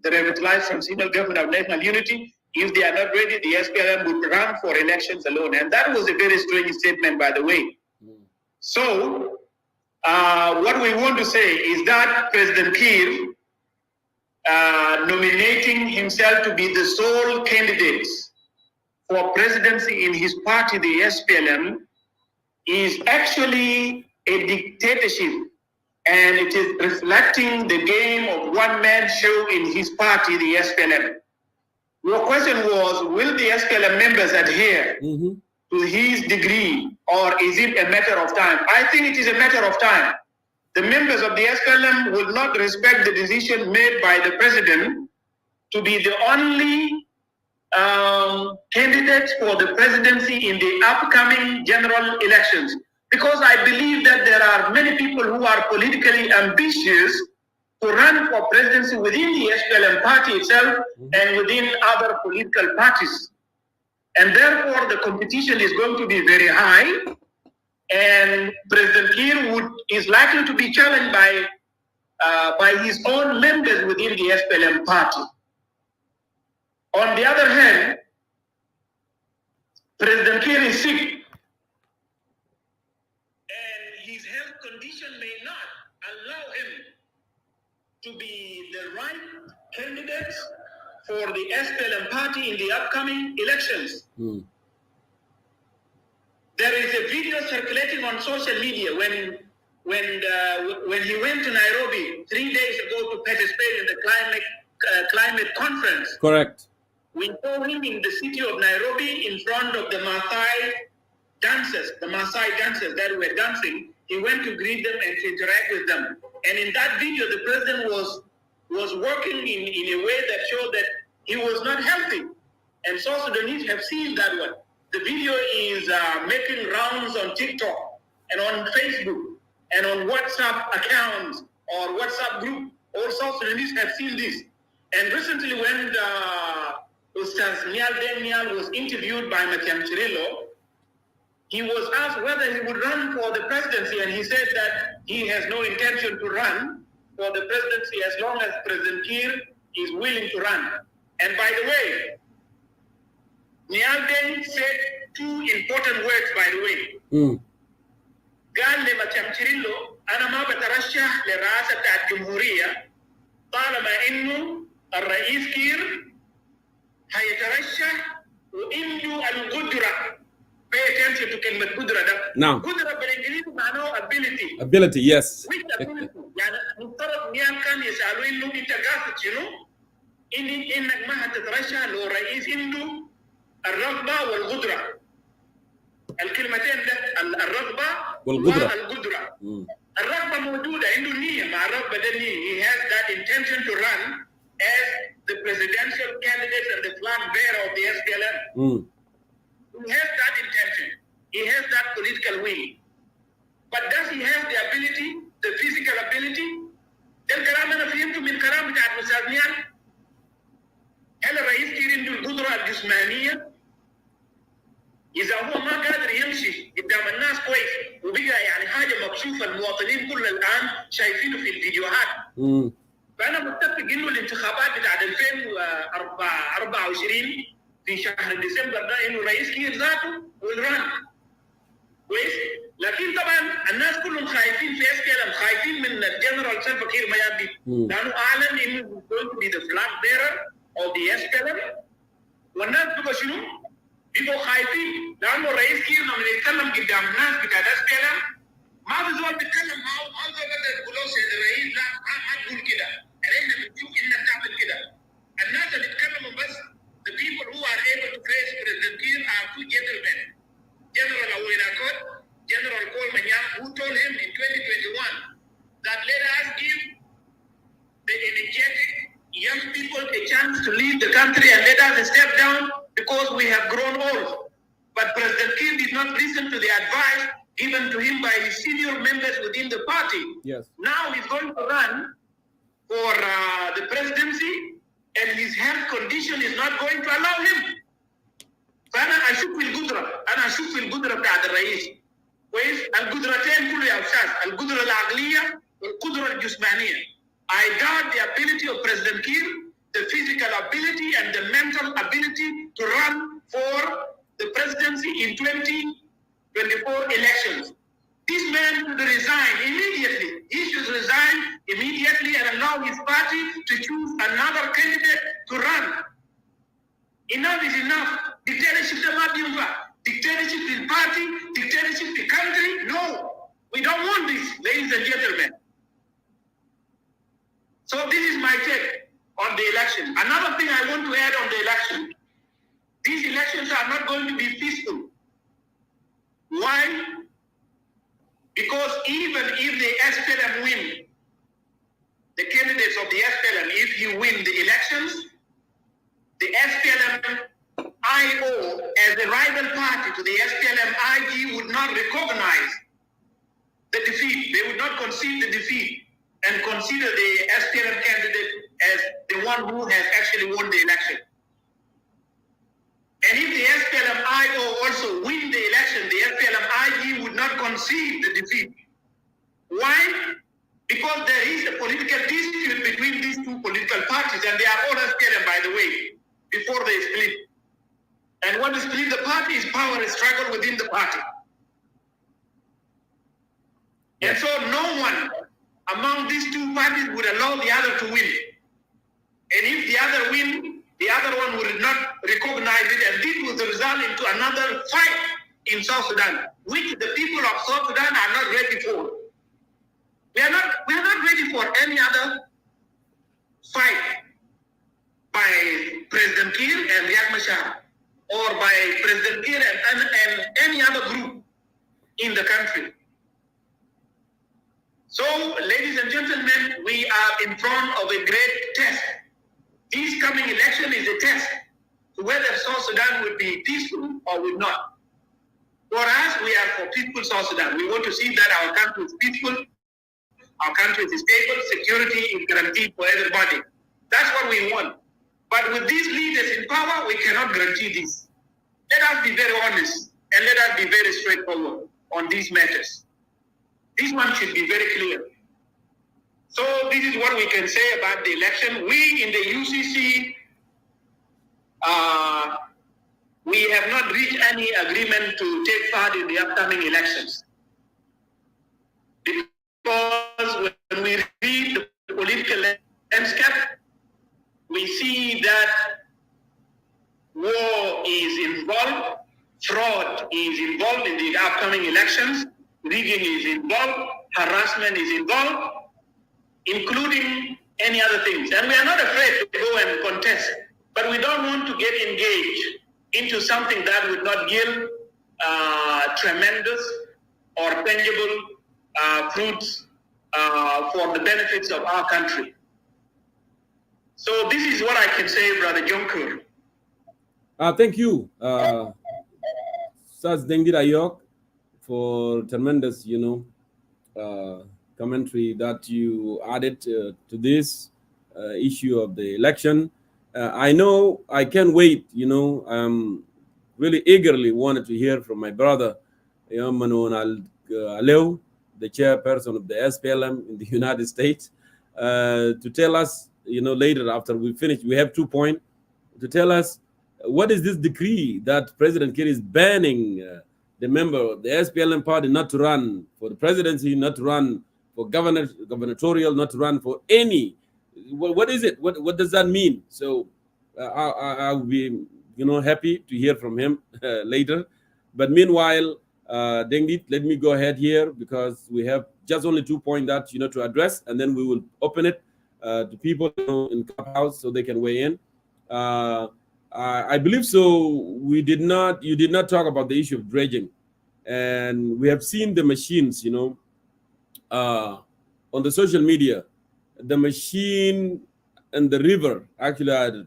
Speaker 4: revitalized transitional government of national unity, if they are not ready, the SPLM would run for elections alone. And that was a very strange statement, by the way. So, what we want to say is that President Kiir nominating himself to be the sole candidate for presidency in his party, the SPLM, is actually a dictatorship, and it is reflecting the game of one-man show in his party, the SPLM. Your question was, will the SPLM members adhere to his degree, or is it a matter of time? I think it is a matter of time. The members of the SPLM will not respect the decision made by the president to be the only candidate for the presidency in the upcoming general elections. Because I believe that there are many people who are politically ambitious to run for presidency within the SPLM party itself and within other political parties. And therefore, the competition is going to be very high, and President Kiir is likely to be challenged by his own members within the SPLM party. On the other hand, President Kiir is sick, and his health condition may not allow him to be the right candidate for the SPLM party in the upcoming elections. There is a video circulating on social media when he went to Nairobi 3 days ago to participate in the climate conference.
Speaker 3: Correct.
Speaker 4: We saw him in the city of Nairobi in front of the Maasai dancers that were dancing. He went to greet them and to interact with them. And in that video, the president was working in a way that showed that he was not healthy. And South Sudanese have seen that one. The video is making rounds on TikTok and on Facebook and on WhatsApp accounts or WhatsApp group. All South Sudanese have seen this. And recently when Ustaz Nial was interviewed by Matiang Chirilo, he was asked whether he would run for the presidency, and he said that he has no intention to run for the presidency as long as President Kiir is willing to run. And by the way, Nial said two important words, by the way. قال لمتيام تشيريلو أنا ما بترشح لرئاسة الجمهورية طالما إنه الرئيس كير هيترشح وعنده القدرة. Pay attention to كلمة قدرة ده.
Speaker 3: نعم.
Speaker 4: قدرة بالإنجليزي معناه ability.
Speaker 3: Ability, yes.
Speaker 4: Which ability؟ يعني مفترض نيال كان يسألوا إنه أنت قاصد شنو؟ إنك ما هتترشح لو الرئيس عنده الرغبة والقدرة. الكلمتين ده الرغبة والقدرة. الرغبة موجودة عنده النية مع الرغبة ده النية. He has that intention to run as the presidential candidate and the flag bearer of the SPLM. He has that intention. He has that political will. But does he have the ability, the physical ability? ده الكلام أنا فهمته من كلام بتاع الأستاذ نيال. هل الرئيس كير عنده القدرة الجسمانية؟ إذا هو ما قادر يمشي قدام الناس كويس وبقى يعني حاجة مكشوفة المواطنين كل الآن شايفينه في الفيديوهات. فأنا متفق إنه الانتخابات بتاعت 2024 في شهر ديسمبر ده إنه رئيس كير ذاته والران كويس لكن طبعا الناس كلهم خايفين في SPLM، خايفين من الجنرال سلفا كير ميادي لانه اعلن انه going to be the flag bearer of the SPLM. والناس بقوا شنو؟ بقوا خايفين لانه الرئيس كير لما يتكلم قدام الناس بتاع SPLM ما في زول بيتكلم معه، ما زول بده يقول له سيد الرئيس لا ما تقول كده، احنا بنشوف انك تعمل كده. الناس اللي بيتكلموا بس the people who are able to face President Kiir are two gentlemen, General Awirakot, General Paul Manyang, who told him in 2021 that let us give the energetic young people a chance to lead the country and let us step down because we have grown old. But President Kiir did not listen to the advice given to him by his senior members within the party.
Speaker 3: Yes.
Speaker 4: Now he's going to run for the presidency and his health condition is not going to allow him. فأنا أشوف في القدرة بتاعت الرئيس. كويس؟ القدرتين كله يا أستاذ، القدرة العقلية والقدرة الجسمانية. I doubt the ability of President Kiir, the physical ability and the mental ability to run for the presidency in 2024 elections. This man should resign immediately. He should resign immediately and allow his party to choose another candidate to run. Enough is enough. Dictatorship dictatorship in party, dictatorship in country. No, we don't want this, ladies and gentlemen. So this is my take on the election. Another thing I want to add on the election. These elections are not going to be peaceful. Why? Because even if the SPLM win, the candidates of the SPLM, if you win the elections, the SPLM IO as a rival party to the SPLM IG would not recognize the defeat. They would not concede the defeat and consider the SPLM candidate as the one who has actually won the election. And if the SPLM IO also win the election, the SPLM IG would not concede the defeat. Why? Because there is a political dispute between these two political parties, and they are all SPLM, by the way, before they split. And what split the party is power struggle within the party. And so no one among these two parties would allow the other to win. And if the other win, the other one will not recognize it, and this will result into another fight in South Sudan, which the people of South Sudan are not ready for. We are not ready for any other fight by President Kiir and Riek Machar, or by President Kiir and any other group in the country. So, ladies and gentlemen, we are in front of a great test. This coming election is a test to whether South Sudan will be peaceful or will not. For us, we are for peaceful South Sudan. We want to see that our country is peaceful, our country is stable, security is guaranteed for everybody. That's what we want. But with these leaders in power, we cannot guarantee this. Let us be very honest and let us be very straightforward on these matters. This one should be very clear. So this is what we can say about the election. We in the UCC, we have not reached any agreement to take part in the upcoming elections. Because when we read the political landscape, we see that war is involved, fraud is involved in the upcoming elections, rigging is involved, harassment is involved, including any other things. And we are not afraid to go and contest, but we don't want to get engaged into something that would not give tremendous or tangible fruits for the benefits of our country. So this is what I can say, Brother Jonkur.
Speaker 3: Thank you, Saz Dengir Ayok, for tremendous, commentary that you added to this issue of the election. I know I can't wait, really eagerly wanted to hear from my brother, Manon Aleu, the chairperson of the SPLM in the United States, to tell us, later after we finish, we have 2 points, to tell us what is this decree that President Kiir is banning the member of the SPLM party not to run for the presidency, not to run for gubernatorial, not to run for any. What is it? What does that mean? So I will be, happy to hear from him later. But meanwhile, Dengit, let me go ahead here because we have just only 2 points that to address, and then we will open it to people in Clubhouse so they can weigh in. I believe so. You did not talk about the issue of dredging, and we have seen the machines, on the social media. The machine and the river actually are,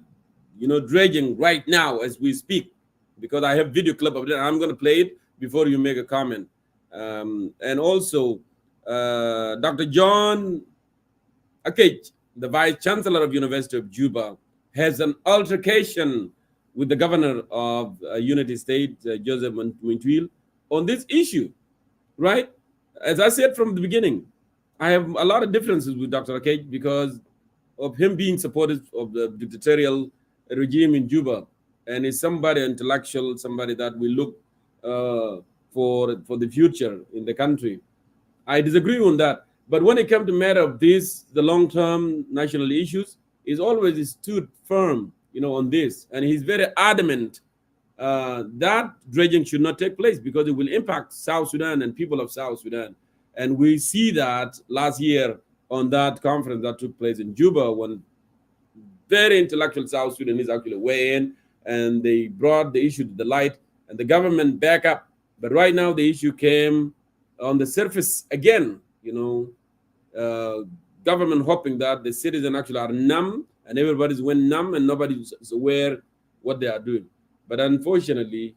Speaker 3: dredging right now as we speak, because I have video clip of it. I'm going to play it before you make a comment. And also, Dr. John Akech, the Vice Chancellor of University of Juba, has an altercation with the governor of Unity State, Joseph Mwintwil, on this issue, right? As I said from the beginning, I have a lot of differences with Dr. Akech because of him being supportive of the dictatorial regime in Juba, and is somebody intellectual, somebody that will look for the future in the country. I disagree on that. But when it comes to matter of this, the long-term national issues, he's always stood firm, on this, and he's very adamant that dredging should not take place because it will impact South Sudan and people of South Sudan. And we see that last year on that conference that took place in Juba, when very intellectual South Sudanese actually weigh in, and they brought the issue to the light, and the government back up. But right now the issue came on the surface again, government hoping that the citizens actually are numb, and everybody's went numb, and nobody's aware what they are doing. But unfortunately,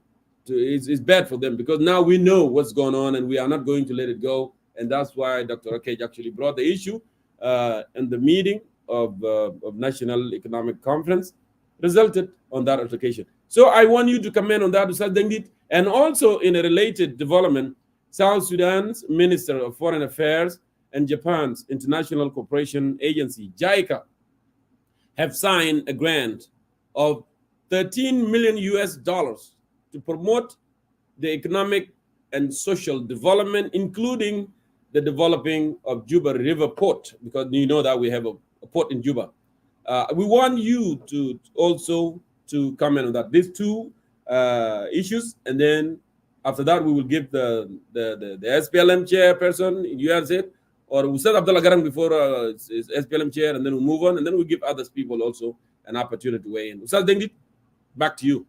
Speaker 3: it's bad for them because now we know what's going on, and we are not going to let it go. And that's why Dr. Akech actually brought the issue in the meeting of National Economic Conference, resulted on that application. So I want you to comment on that, Ustaz Dengit. And also in a related development, South Sudan's Minister of Foreign Affairs and Japan's International Cooperation Agency, JICA, have signed a grant of $13 million to promote the economic and social development, including the developing of Juba River Port, because you know that we have a port in Juba. We want you to also to comment on that. These two issues, and then after that we will give the SPLM chairperson, you have said, or we said Abdullah Garang before SPLM chair, and then we'll move on, and then we'll give other people also an opportunity to weigh in. Ustaz Dengit, back to you.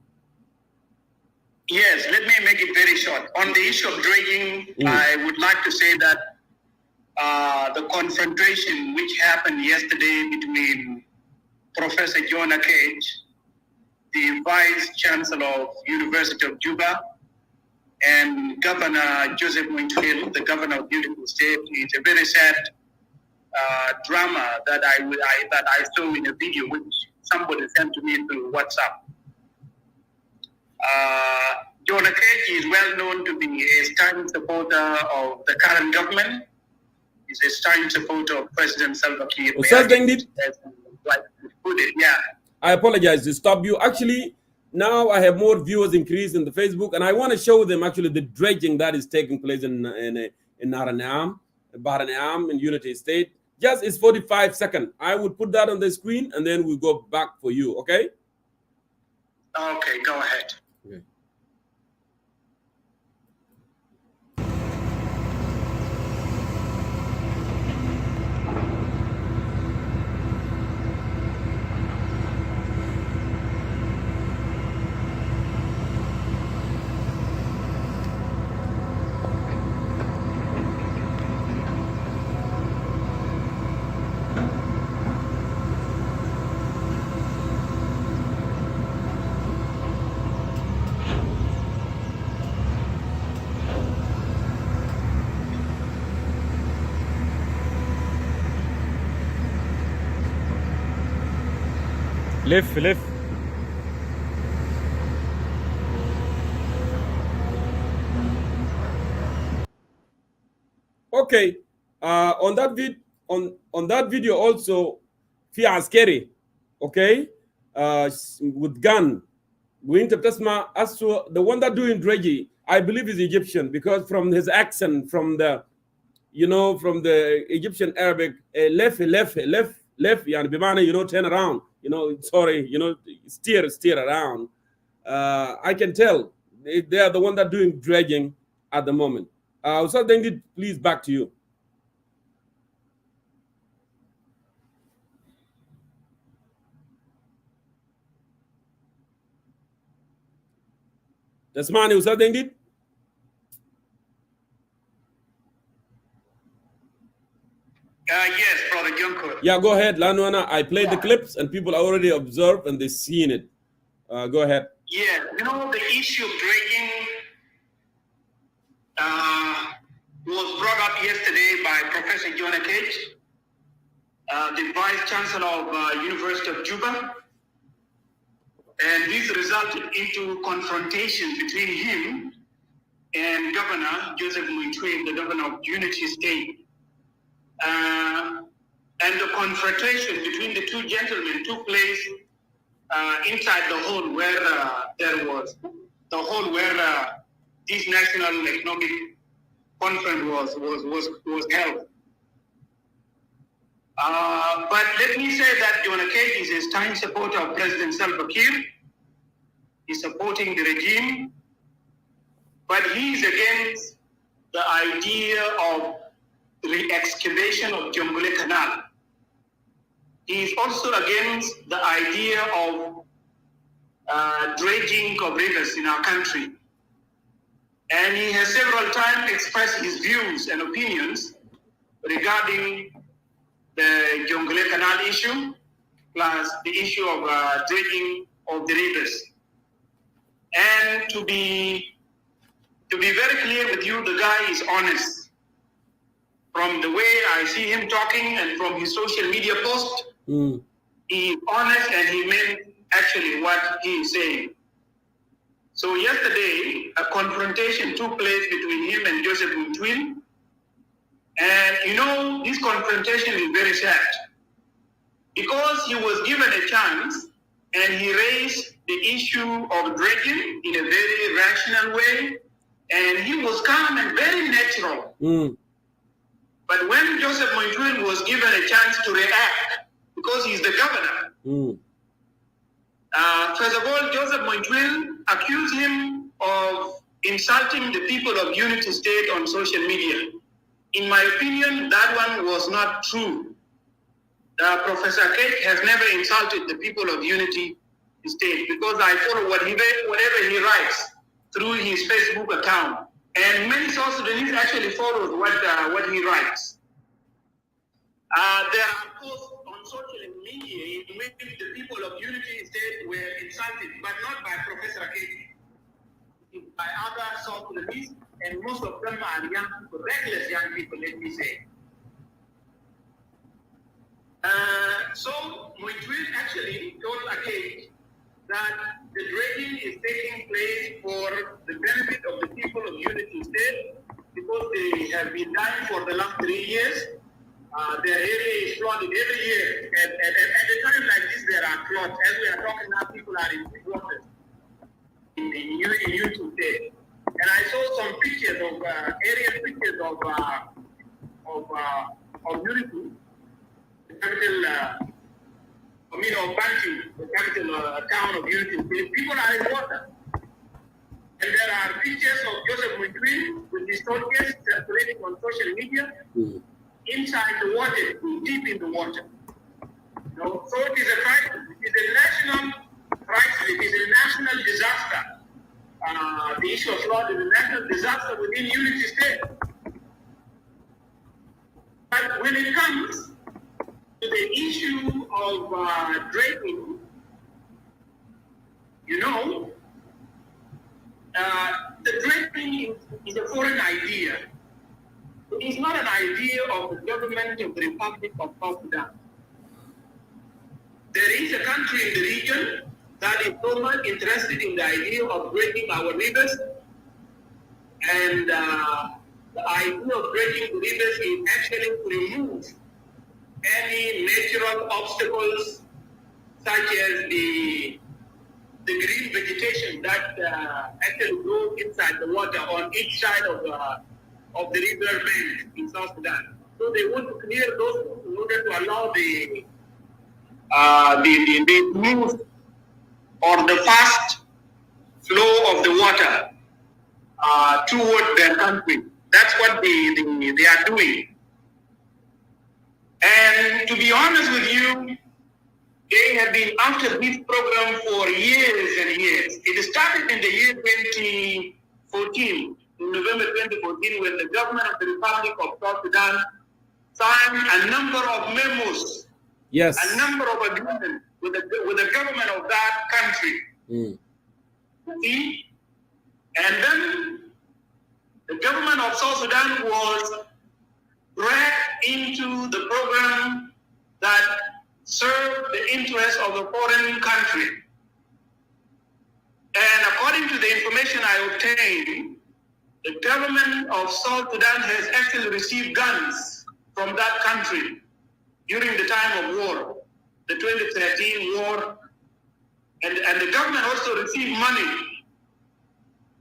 Speaker 4: Yes, let me make it very short. On the issue of dredging, I would like to say that the confrontation which happened yesterday between Professor John Akech, the Vice Chancellor of University of Juba, and Governor Joseph Mwintwil, the Governor of Unity State, is a very sad drama that I saw in a video which somebody sent to me through WhatsApp. John Akech is well known to be a staunch supporter of the current government. He's a staunch supporter of President Salva Kiir. Yeah.
Speaker 3: I apologize to stop you. Actually, now I have more viewers increased in the Facebook, and I want to show them actually the dredging that is taking place in Bahr Anaam in Unity State. Just it's 45 seconds. I will put that on the screen, and then we'll go back for you. Okay?
Speaker 4: Okay, go ahead.
Speaker 3: Okay. لف Okay, on that video also في عسكري, okay, with gun. وانت بتسمع the one that doing dredging I believe he's Egyptian because from his accent, from the Egyptian Arabic, left, yani bimana, turn around, sorry, steer around. I can tell they are the one that doing dredging at the moment. So then, please, back to you. Tasmani, Ustaz Dengit?
Speaker 4: Yes, Brother Junko.
Speaker 3: Yeah, go ahead, Lanwana. I played the clips and people already observed and they've seen it. Go ahead.
Speaker 4: Yeah, the issue of dredging was brought up yesterday by Professor John Akage, the Vice Chancellor of University of Juba. And this resulted into confrontation between him and Governor Joseph Muntwin, the governor of Unity State. And the confrontation between the two gentlemen took place inside the hall where this national economic conference was held. But let me say that John Akage is a staunch supporter of President Salva Kiir. He's supporting the regime, but he's against the idea of re-excavation of Jonglei Canal. He is also against the idea of dredging of rivers in our country. And he has several times expressed his views and opinions regarding the Jonglei Canal issue, plus the issue of dredging of the rivers. And to be very clear with you, the guy is honest. From the way I see him talking and from his social media post, he is honest and he meant actually what he is saying. So yesterday, a confrontation took place between him and Joseph Muntwin. And this confrontation is very sad because he was given a chance and he raised the issue of dredging in a very rational way, and he was calm and very natural. But when Joseph Muntwin was given a chance to react, because he's the governor, first of all, Joseph Muntwin accused him of insulting the people of Unity State on social media. In my opinion, that one was not true. Professor Akage has never insulted the people of Unity State because I follow whatever he writes through his Facebook account. And many South Sudanese actually follow what he writes. There are posts on social media in which the people of Unity State were insulted, but not by Professor Akage, by other South Sudanese, and most of them are young people, reckless young people, let me say. So Muntwin actually told Akage that the dredging is taking place for the benefit of the people of Unity State because they have been dying for the last 3 years. Their area is flooded every year. And at a time like this, there are floods. As we are talking now, people are in big waters in Unity State. And I saw some pictures of aerial pictures of Unity, the capital. Of Bantu, the capital town of Unity State. People are in water. And there are pictures of Joseph Muntwin with his soldiers circulating on social media inside the water, deep in the water. So it is a crisis. It is a national crisis. It is a national disaster. The issue of flood is a national disaster within Unity State. But when it comes to the issue of dredging, the dredging is a foreign idea. It is not an idea of the government of the Republic of South Sudan. There is a country in the region that is so much interested in the idea of dredging our rivers, and the idea of dredging the rivers is actually to remove any natural obstacles such as the green vegetation that actually grows inside the water on each side of the river bend in South Sudan. So they want to clear those in order to allow the smooth or the fast flow of the water toward their country. That's what they are doing. And to be honest with you, they have been after this program for years and years. It started in the year 2014, in November 2014, when the government of the Republic of South Sudan signed a number of memos, a number of agreements with the government of that country. See? And then the government of South Sudan was dragged into the program that served the interests of the foreign country. And according to the information I obtained, the government of South Sudan has actually received guns from that country during the time of war, the 2013 war, and the government also received money.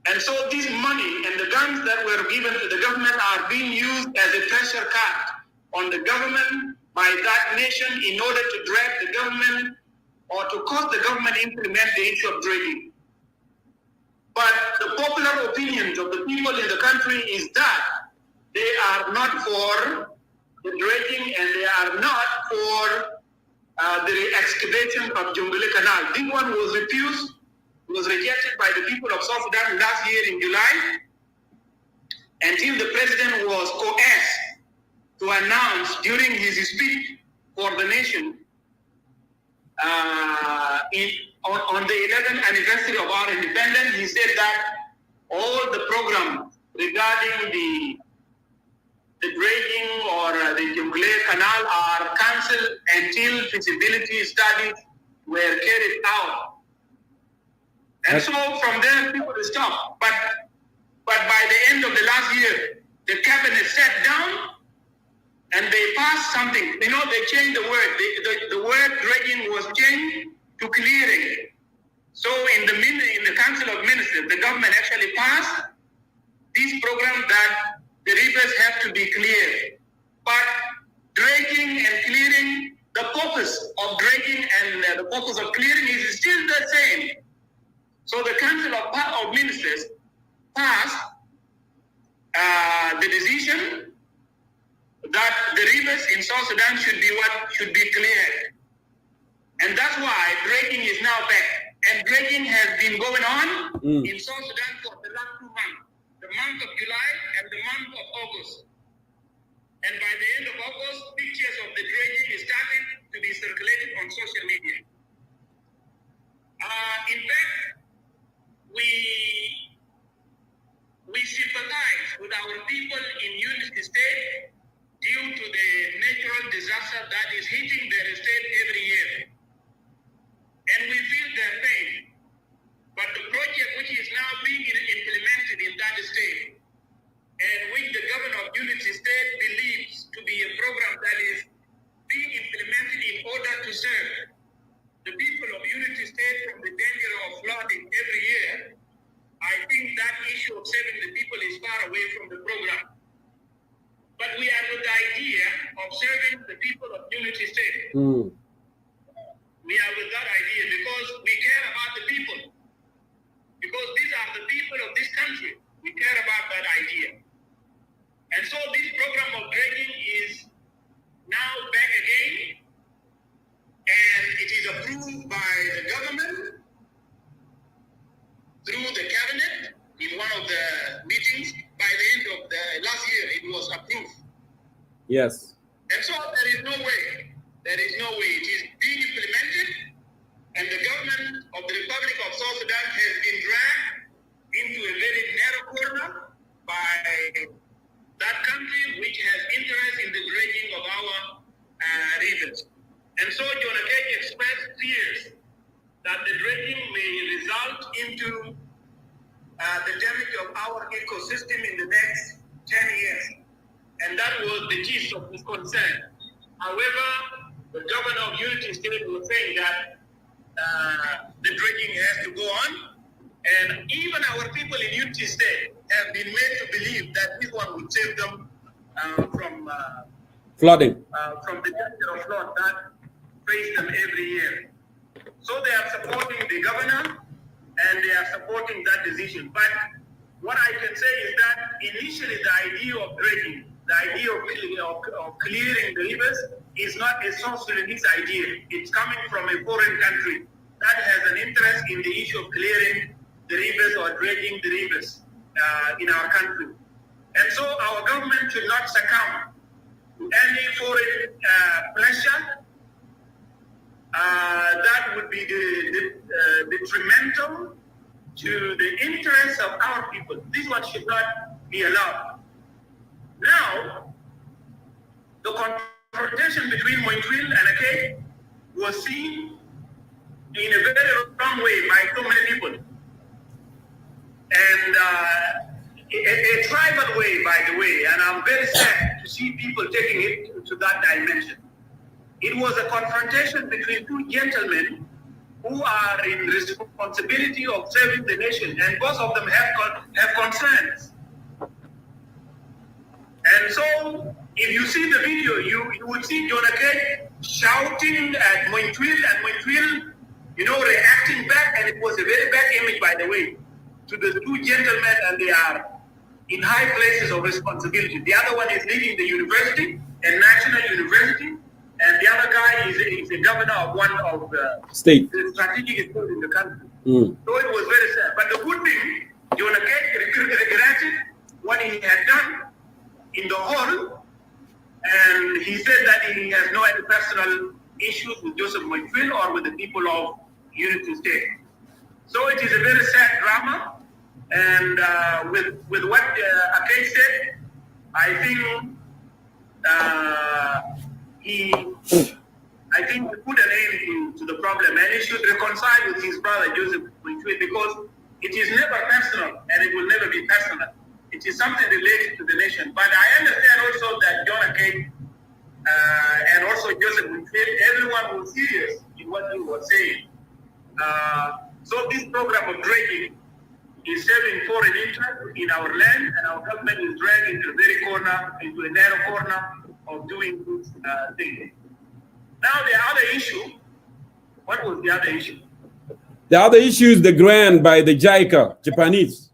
Speaker 4: And so this money and the guns that were given to the government are being used as a pressure card on the government by that nation in order to drag the government or to cause the government to implement the issue of dredging. But the popular opinions of the people in the country is that they are not for the dredging and they are not for the excavation of Jonglei Canal. This one was refused. Was rejected by the people of South Sudan last year in July, until the president was coerced to announce during his speech for the nation on the 11th anniversary of our independence. He said that all the programs regarding the dredging or the Jonglei Canal are cancelled until feasibility studies were carried out. And so from there, people stopped. But by the end of the last year, the cabinet sat down and they passed something. You know, they changed the word. The word dredging was changed to clearing. So in the Council of Ministers, the government actually passed this program that the rivers have to be cleared. But dredging and clearing, the purpose of dredging and the purpose of clearing is still the same. So the Council of Ministers passed the decision that the rivers in South Sudan should be cleared. And that's why dredging is now back. And dredging has been going on in South Sudan for the last 2 months, the month of July and the month of August. And by the end of August, pictures of the dredging started to be circulated on social media. In fact, we sympathize with our people in Unity State due to the natural disaster that is hitting their state every year. And we feel their pain. But the project which is now being implemented in that state, and which the governor of Unity State believes to be a program that is being implemented in order to serve the people of Unity State from the danger of flooding every year, I think that issue of saving the people is far away from the program. But we are with the idea of serving the people of Unity State. We are with that idea because we care about the people. Because these are the people of this country. We care about that idea. And so this program of dredging is now back again. And it is approved by the government through the cabinet in one of the meetings. By the end of the last year, it was approved.
Speaker 3: Yes.
Speaker 4: And so there is no way. There is no way. It is being implemented, and the government of the Republic of South Sudan has been dragged into a very narrow corner by that country which has interest in the dredging of our rivers. And so John Akej expressed fears that the dredging may result into the damage of our ecosystem in the next 10 years. And that was the gist of his concern. However, the governor of Unity State was saying that the dredging has to go on, And even our people in Unity State have been made to believe that this one would save them from
Speaker 3: flooding.
Speaker 4: From the danger of flood that faces them every year. So they are supporting the governor and they are supporting that decision. But what I can say is that initially the idea of dredging, the idea of clearing the rivers is not a South Sudanese idea. It's coming from a foreign country that has an interest in the issue of clearing the rivers or dredging the rivers in our country. And so our government should not succumb to any foreign pressure that would be detrimental to the interests of our people. This one should not be allowed. Now, the confrontation between Mointville and Akay was seen in a very wrong way by so many people. And a tribal way, by the way, and I'm very sad to see people taking it to that dimension. It was a confrontation between two gentlemen who are in responsibility of serving the nation, and both of them have concerns. And so, if you see the video, you would see John Akay shouting at Mointville, and Mointville, reacting back, and it was a very bad image, by the way, to the two gentlemen, and they are in high places of responsibility. The other one is leading the university, a national university, and the other guy is a governor of one of the strategic schools in the country. So it was very sad. But the good thing, John Akay regretted what he had done in the hall, and he said that he has no any personal issues with Joseph Mointville or with the people of Unity State. So it is a very sad drama. And with what Akay said, I think he put an end to the problem, and he should reconcile with his brother Joseph Mointville, because it is never personal and it will never be personal. It is something related to the nation. But I understand also that John Akay and also Joseph Mointville, everyone was serious in what he was saying. So this program of dredging is serving foreign interest in our land, and our government is dragged into a narrow corner of doing this thing. Now the other issue, what was the other issue?
Speaker 3: The other issue is the grant by the JICA, Japanese.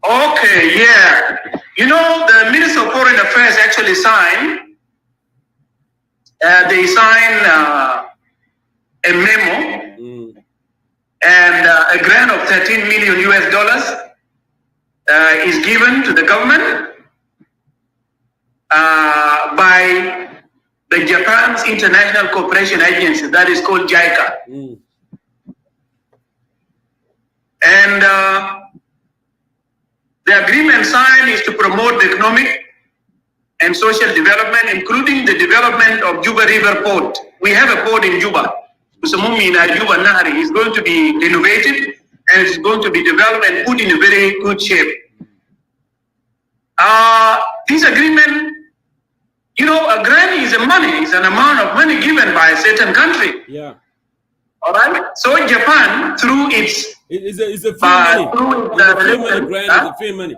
Speaker 4: Okay, yeah. The Minister of Foreign Affairs actually signed, they signed a memo and a grant of $13 million is given to the government by the Japan's International Cooperation Agency, that is called JICA. And the agreement signed is to promote the economic and social development, including the development of Juba River Port. We have a port in Juba. Juba Nahari is going to be renovated and it's going to be developed and put in a very good shape. This agreement, a grant is an amount of money given by a certain country.
Speaker 3: Yeah.
Speaker 4: All right. So Japan, through its
Speaker 3: it's a free money. It's a free money grant. It's a free money.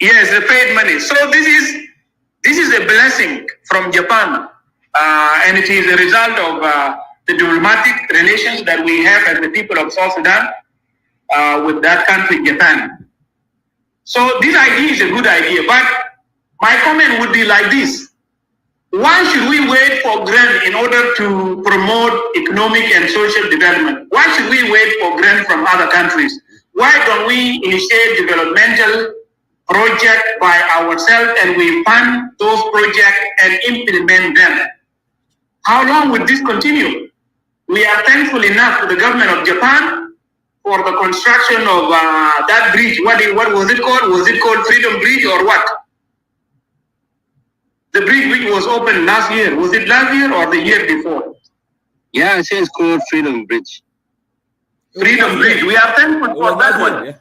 Speaker 4: Yes, the paid money. So this is a blessing from Japan. And it is a result of the diplomatic relations that we have as the people of South Sudan with that country, Japan. So this idea is a good idea, but my comment would be like this. Why should we wait for grant in order to promote economic and social development? Why should we wait for grant from other countries? Why don't we initiate developmental projects by ourselves and we fund those projects and implement them? How long would this continue? We are thankful enough to the government of Japan for the construction of that bridge. What was it called? Was it called Freedom Bridge or what? The bridge which was opened last year. Was it last year or the year before?
Speaker 5: Yeah, it's called Freedom Bridge.
Speaker 4: Freedom Bridge. We are thankful for that one.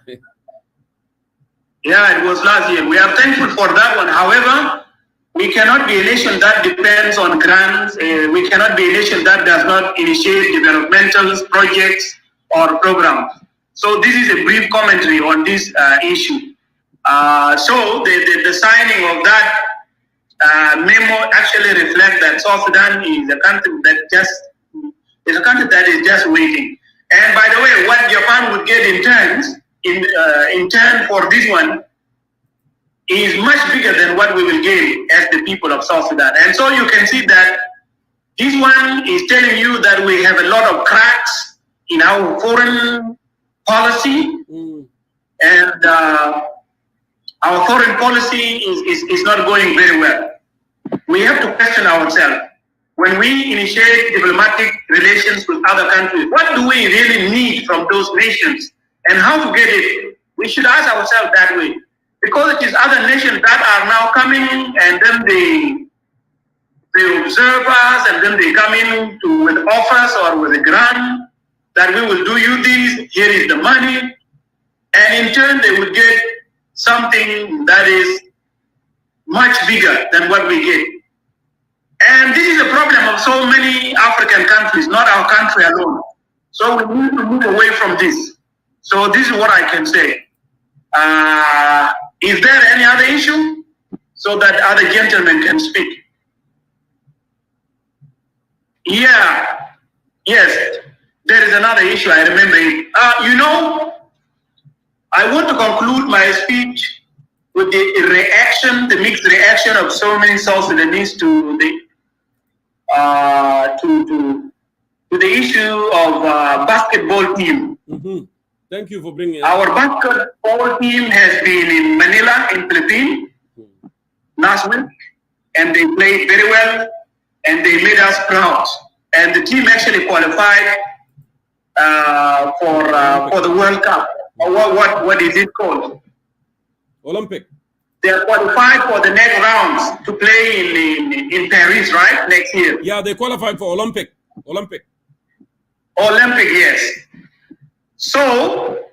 Speaker 4: Yeah, it was last year. We are thankful for that one. However, we cannot be a nation that depends on grants. We cannot be a nation that does not initiate developmental projects or programs. So this is a brief commentary on this issue. So the signing of that memo actually reflects that South Sudan is a country that is just waiting. And by the way, what Japan would get in turn for this one is much bigger than what we will gain as the people of South Sudan. And so you can see that this one is telling you that we have a lot of cracks in our foreign policy, and our foreign policy is not going very well. We have to question ourselves. When we initiate diplomatic relations with other countries, what do we really need from those nations and how to get it? We should ask ourselves that way. Because it is other nations that are now coming and then they observe us and then they come in with offers or with a grant that we will do you this, here is the money. And in turn, they would get something that is much bigger than what we get. And this is a problem of so many African countries, not our country alone. So we need to move away from this. So this is what I can say. Is there any other issue so that other gentlemen can speak? Yeah, yes, there is another issue, I remember it. I want to conclude my speech with the mixed reaction of so many South Sudanese to the issue of basketball team.
Speaker 3: Thank you for bringing it.
Speaker 4: Our basketball team has been in Manila, in Philippines, last week, and they played very well, and they made us proud. And the team actually qualified for the World Cup. Or what is it called?
Speaker 3: Olympic.
Speaker 4: They are qualified for the next rounds to play in Paris, right? Next year.
Speaker 3: Yeah, they qualified for Olympic,
Speaker 4: yes. So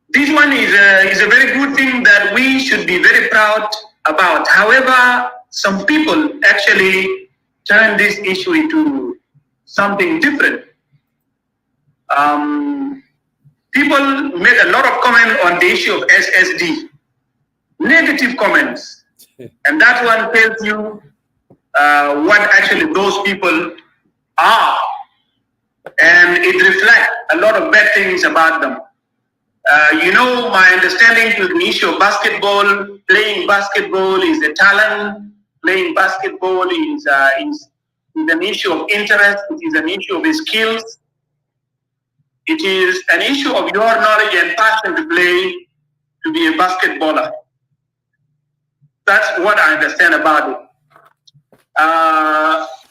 Speaker 4: this one is a very good thing that we should be very proud about. However, some people actually turn this issue into something different. People made a lot of comment on the issue of SSD, negative comments, and that one tells you what actually those people are, and it reflects a lot of bad things about them. My understanding to the issue of basketball, playing basketball is a talent, playing basketball is an issue of interest, it is an issue of skills, it is an issue of your knowledge and passion to play, to be a basketballer. That's what I understand about it.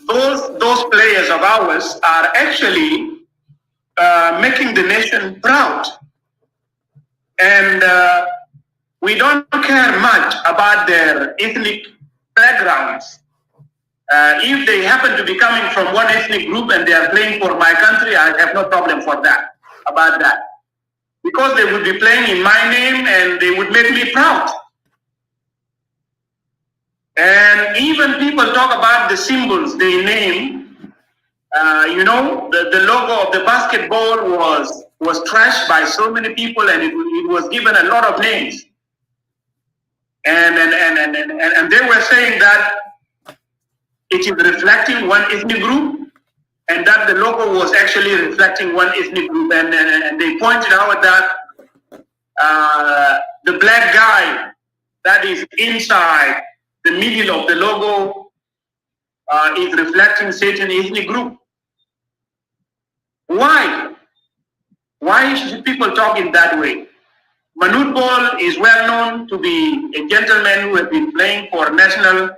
Speaker 4: Those players of ours are actually making the nation proud. And we don't care much about their ethnic backgrounds. If they happen to be coming from one ethnic group and they are playing for my country, I have no problem about that. Because they would be playing in my name and they would make me proud. And even people talk about the symbols they name. The logo of the basketball was trashed by so many people, and it was given a lot of names. And they were saying that it is reflecting one ethnic group, and that the logo was actually reflecting one ethnic group. And they pointed out that the black guy that is inside the middle of the logo is reflecting certain ethnic group. Why? Why should people talk in that way? Manute Bol is well known to be a gentleman who has been playing for national,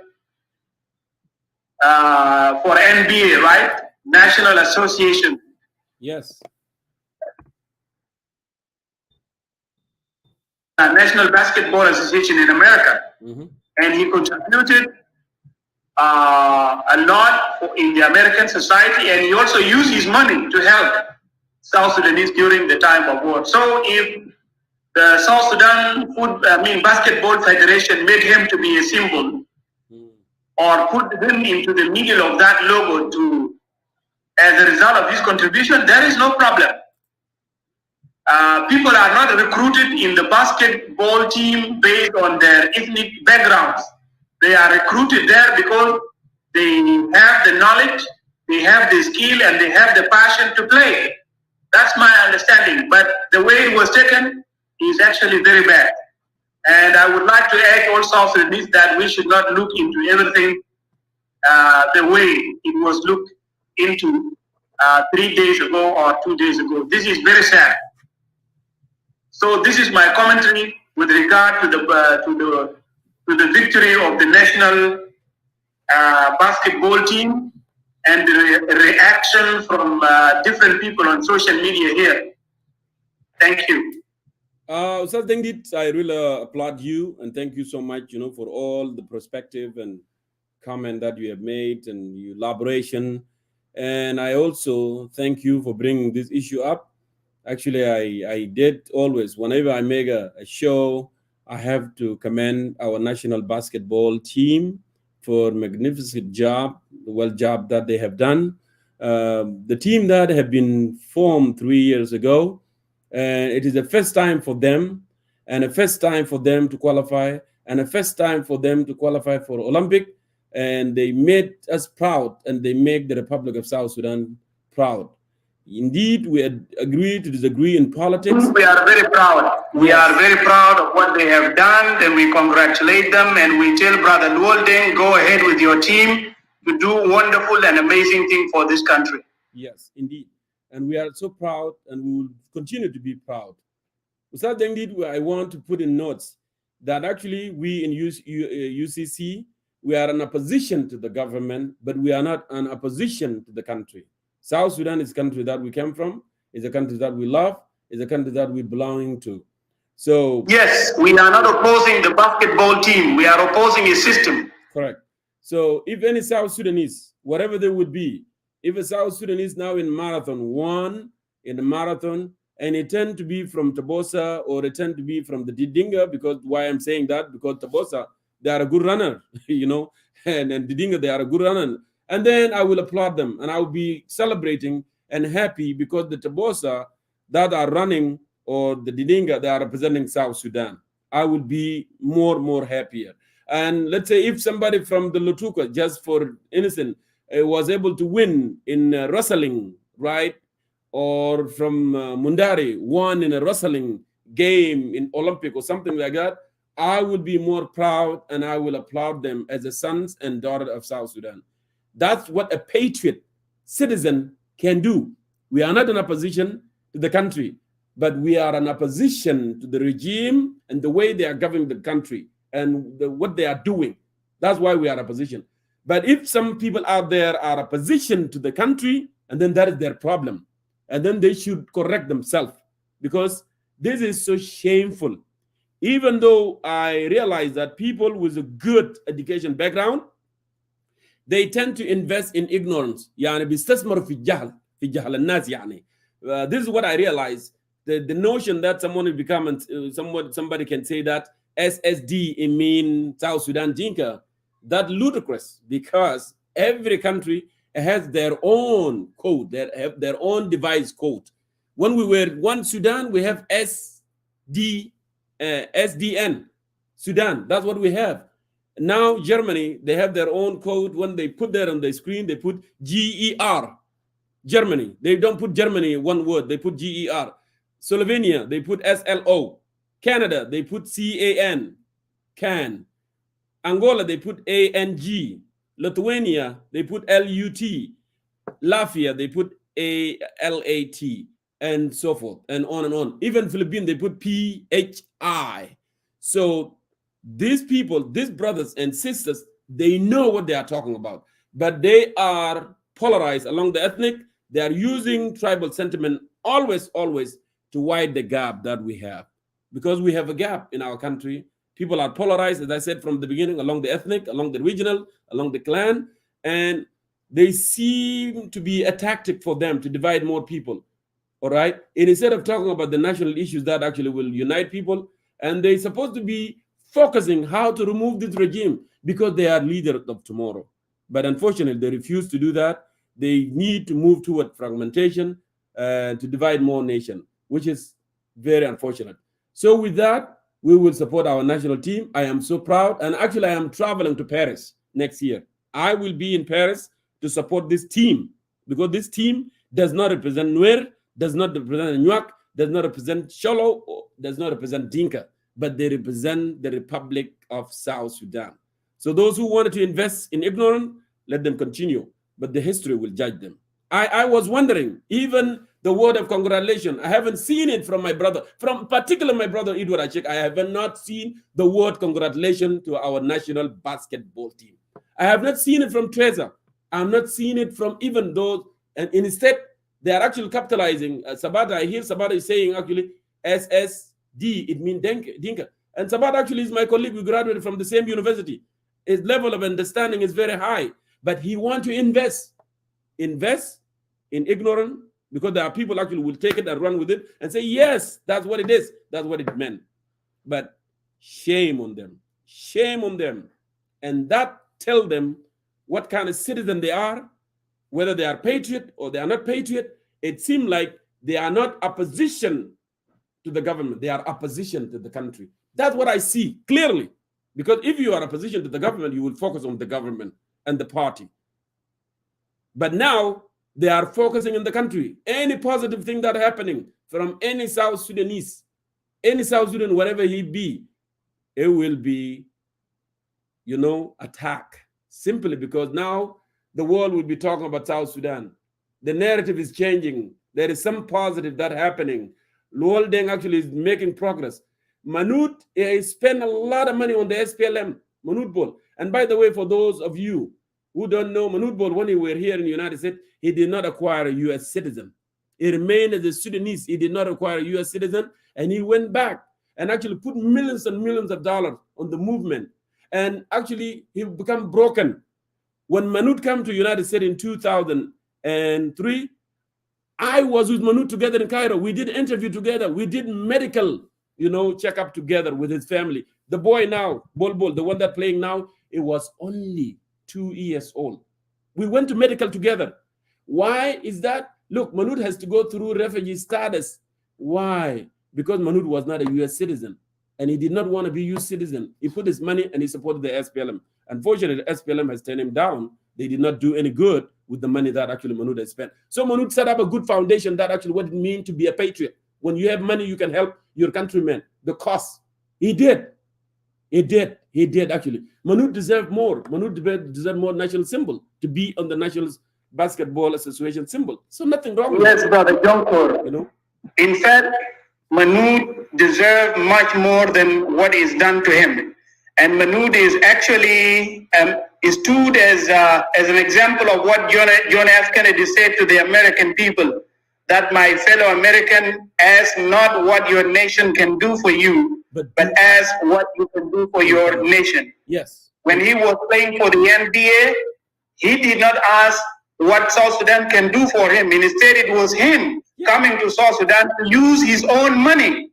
Speaker 4: for NBA, right? National Association.
Speaker 3: Yes.
Speaker 4: National Basketball Association in America. And he contributed a lot in the American society, and he also used his money to help South Sudanese during the time of war. So if the South Sudan Basketball Federation made him to be a symbol, or put him into the middle of that logo as a result of his contribution, there is no problem. people are not recruited in the basketball team based on their ethnic backgrounds. They are recruited there because they have the knowledge, they have the skill, and they have the passion to play. That's my understanding. But the way it was taken is actually very bad. And I would like to add also South Sudanese that we should not look into everything the way it was looked into 3 days ago or 2 days ago. This is very sad. So this is my commentary with regard to the victory of the national basketball team and the reaction from different people on social media here. Thank you.
Speaker 3: So I really applaud you and thank you so much, for all the perspective and comment that you have made and your elaboration. And I also thank you for bringing this issue up. Actually, I did always, whenever I make a show, I have to commend our national basketball team for magnificent job, the job that they have done. The team that have been formed 3 years ago, and it is the first time for them, and a first time for them to qualify, and a first time for them to qualify for Olympic, and they made us proud, and they make the Republic of South Sudan proud. Indeed, we agree to disagree in politics.
Speaker 4: We are very proud. We are very proud of what they have done, and we congratulate them, and we tell Brother Walden, go ahead with your team to do wonderful and amazing thing for this country.
Speaker 3: Yes, indeed. And we are so proud, and we will continue to be proud. Without indeed, I want to put in notes that actually we in UCC, we are in opposition to the government, but we are not in opposition to the country. South Sudan is a country that we came from, is a country that we love, is a country that we belong to. So
Speaker 4: yes, we are not opposing the basketball team. We are opposing a system.
Speaker 3: Correct. So if any South Sudanese, whatever they would be, if a South Sudanese now in marathon won in the marathon, and it tend to be from Tabosa or it tend to be from the Didinga, because why I'm saying that, because Tabosa, they are a good runner, and Didinga, they are a good runner. And then I will applaud them, and I will be celebrating and happy because the Tabosa that are running, or the Didinga that are representing South Sudan, I would be more happier. And let's say if somebody from the Lutuka, just for innocent, was able to win in wrestling, right? Or from Mundari, won in a wrestling game in Olympic or something like that, I would be more proud, and I will applaud them as the sons and daughters of South Sudan. That's what a patriot citizen can do. We are not in opposition to the country, but we are in opposition to the regime and the way they are governing the country and what they are doing. That's why we are in opposition. But if some people out there are opposition to the country, and then that is their problem, and then they should correct themselves, because this is so shameful. Even though I realize that people with a good education background, they tend to invest in ignorance. يعني بيستثمروا في الجهل الناس يعني. This is what I realize. The notion that someone will become, somebody can say that SSD, it means South Sudan Dinka, that's ludicrous, because every country has their own code, they have their own device code. When we were one Sudan, we have SDN, Sudan, that's what we have. Now Germany, they have their own code. When they put that on the screen, they put GER, Germany. They don't put Germany one word, they put GER. Slovenia, they put SLO. Canada, they put CAN, CAN. Angola, they put ANG. Lithuania, they put LUT. Latvia, they put ALAT, and so forth, and on and on. Even Philippines, they put PHI. So these people, these brothers and sisters, they know what they are talking about, but they are polarized along the ethnic. They are using tribal sentiment always to widen the gap that we have, because we have a gap in our country. People are polarized, as I said from the beginning, along the ethnic, along the regional, along the clan, and they seem to be a tactic for them to divide more people. All right, and instead of talking about the national issues that actually will unite people, and they're supposed to be focusing how to remove this regime because they are leaders of tomorrow. But unfortunately, they refuse to do that. They need to move toward fragmentation to divide more nation, which is Very unfortunate. So with that, we will support our national team. I am so proud. And actually, I am traveling to Paris next year. I will be in Paris to support this team, because this team does not represent Nuer, does not represent Nuak, does not represent Sholo, does not represent Dinka, but they represent the Republic of South Sudan. So those who wanted to invest in ignorance, let them continue, but the history will judge them. I was wondering, even the word of congratulations, I haven't seen it from my brother, from particularly my brother Edward Achek. I have not seen the word congratulations to our national basketball team. I have not seen it from Trezor. I have not seen it from even those, and instead, they are actually capitalizing. Sabata, I hear Sabata is saying actually SSD, it means Dinka. And Sabata actually is my colleague. We graduated from the same university. His level of understanding is very high, but he wants to invest in ignorance, because there are people actually will take it and run with it and say, yes, that's what it is. That's what it meant. But shame on them. Shame on them. And that tell them what kind of citizen they are, whether they are patriot or they are not patriot. It seems like they are not opposition to the government. They are opposition to the country. That's what I see clearly. Because if you are opposition to the government, you will focus on the government and the party. But now they are focusing on the country. Any positive thing that happening from any South Sudanese, any South Sudan, wherever he be, it will be, attack. Simply because now the world will be talking about South Sudan. The narrative is changing. There is some positive that happening. Luol Deng actually is making progress. Manut spent a lot of money on the SPLM, Manut Bol. And by the way, for those of you who don't know, Manut Bol, when he were here in the United States, he did not acquire a U.S. citizen. He remained as a Sudanese. He did not acquire a U.S. citizen, and he went back and actually put millions and millions of dollars on the movement. And actually, he became broken. When Manut came to the United States in 2003, I was with Manut together in Cairo. We did interview together. We did medical, checkup together with his family. The boy now, Bol, the one that's playing now, it was only 2 years old. We went to medical together. Why is that? Look, Manut has to go through refugee status. Why? Because Manut was not a U.S. citizen, and he did not want to be a U.S. citizen. He put his money and he supported the SPLM. Unfortunately, the SPLM has turned him down. They did not do any good with the money that actually Manut has spent. So Manut set up a good foundation that actually what it means to be a patriot. When you have money, you can help your countrymen. The cost. He did. He did actually. Manut deserved more. Manut deserved more national symbol to be on the National Basketball Association symbol. So nothing wrong with
Speaker 4: Yes,
Speaker 3: that.
Speaker 4: Brother Jonko. In fact, Manut deserved much more than what is done to him. And Manut is actually stood as an example of what John F. Kennedy said to the American people, that my fellow American, ask not what your nation can do for you, but ask what you can do for your nation.
Speaker 3: Yes.
Speaker 4: When he was playing for the NBA, he did not ask what South Sudan can do for him. Instead, it was him coming to South Sudan to use his own money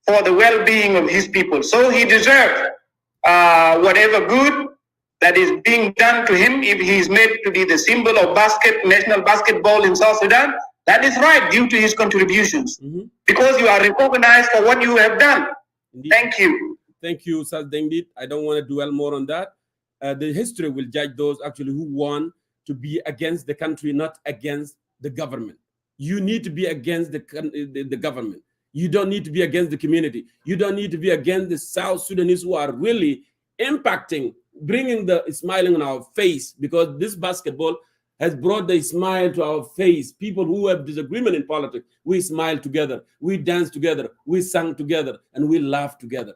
Speaker 4: for the well-being of his people. So he deserved whatever good that is being done to him. If he is made to be the symbol of national basketball in South Sudan, that is right, due to his contributions. Because you are recognized for what you have done. Indeed. Thank you.
Speaker 3: Thank you, Sir Dengit. I don't want to dwell more on that. The history will judge those actually who want to be against the country, not against the government. You need to be against the government. You don't need to be against the community. You don't need to be against the South Sudanese who are really impacting, bringing the smiling on our face, because this basketball has brought the smile to our face. People who have disagreement in politics, we smile together, we dance together, we sing together, and we laugh together.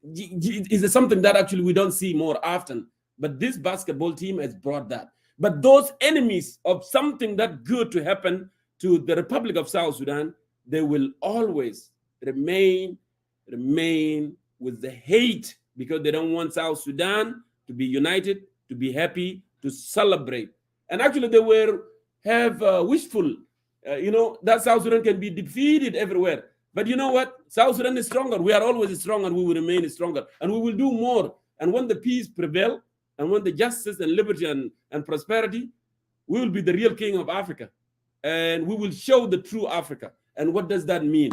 Speaker 3: It's something that actually we don't see more often, but this basketball team has brought that. But those enemies of something that good to happen to the Republic of South Sudan, they will always remain with the hate, because they don't want South Sudan to be united, to be happy, to celebrate. And actually they have wishful, that South Sudan can be defeated everywhere. But you know what? South Sudan is stronger. We are always strong, and we will remain stronger. And we will do more. And when the peace prevails, and when the justice and liberty and prosperity, we will be the real king of Africa. And we will show the true Africa. And what does that mean?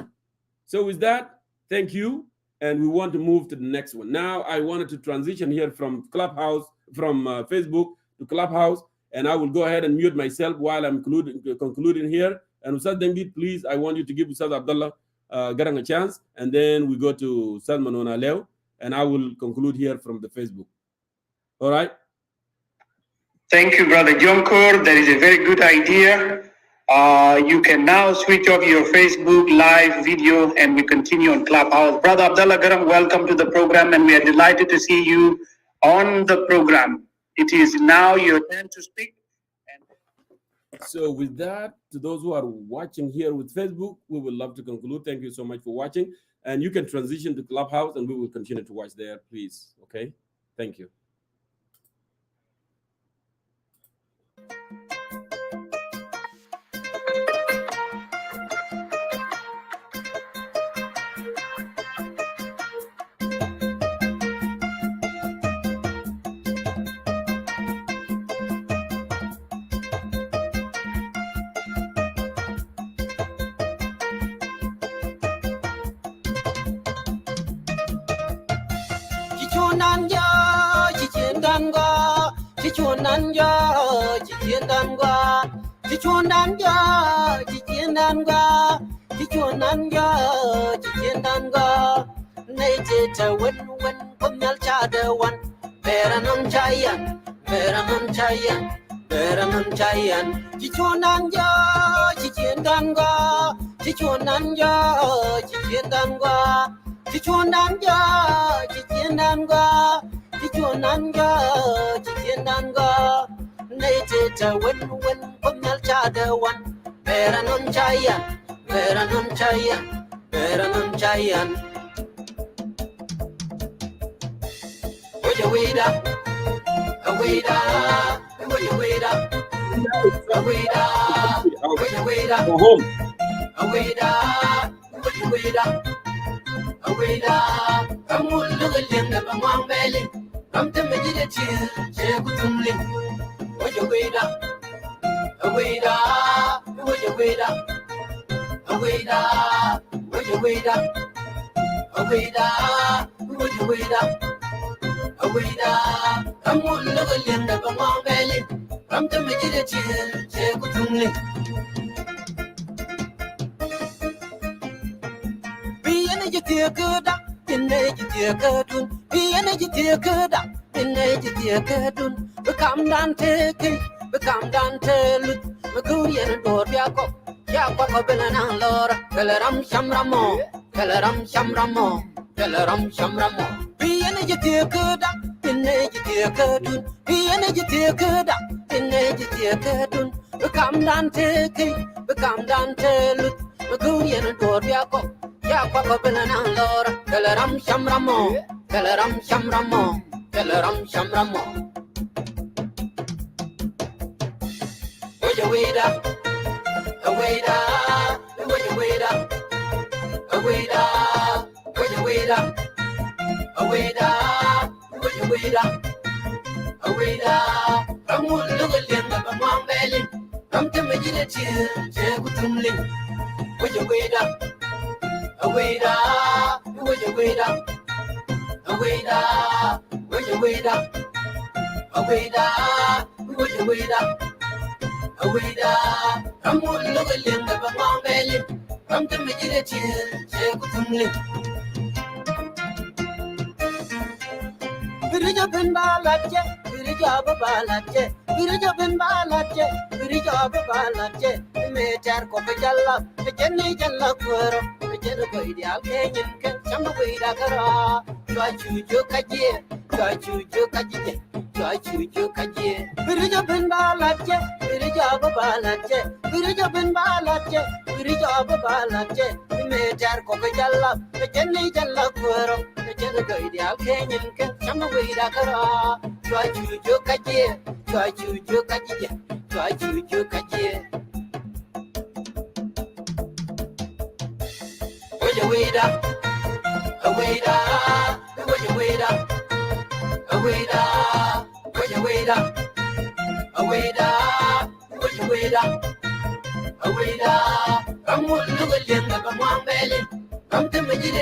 Speaker 3: So with that, thank you. And we want to move to the next one. Now I wanted to transition here from Facebook to Clubhouse, and I will go ahead and mute myself while I'm concluding here. And Ustaz Dengit, please, I want you to give Ustaz Abdullah Garang a chance, and then we go to Ustaz Manona Leo, and I will conclude here from the Facebook. All right?
Speaker 4: Thank you, Brother Jonkor. That is a very good idea. You can now switch off your Facebook live video and we continue on Clubhouse. Brother Abdullah Garam, welcome to the program, and we are delighted to see you on the program. It is now your turn to speak.
Speaker 3: So with that, to those who are watching here with Facebook, we would love to conclude. Thank you so much for watching. And you can transition to Clubhouse and we will continue to watch there, please. Okay? Thank you.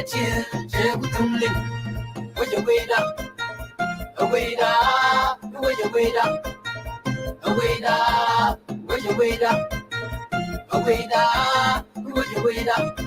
Speaker 1: chill, chill with them link. Where you wait up? Wait up, where you wait up? Wait up, where you wait up? Wait up, where you wait up?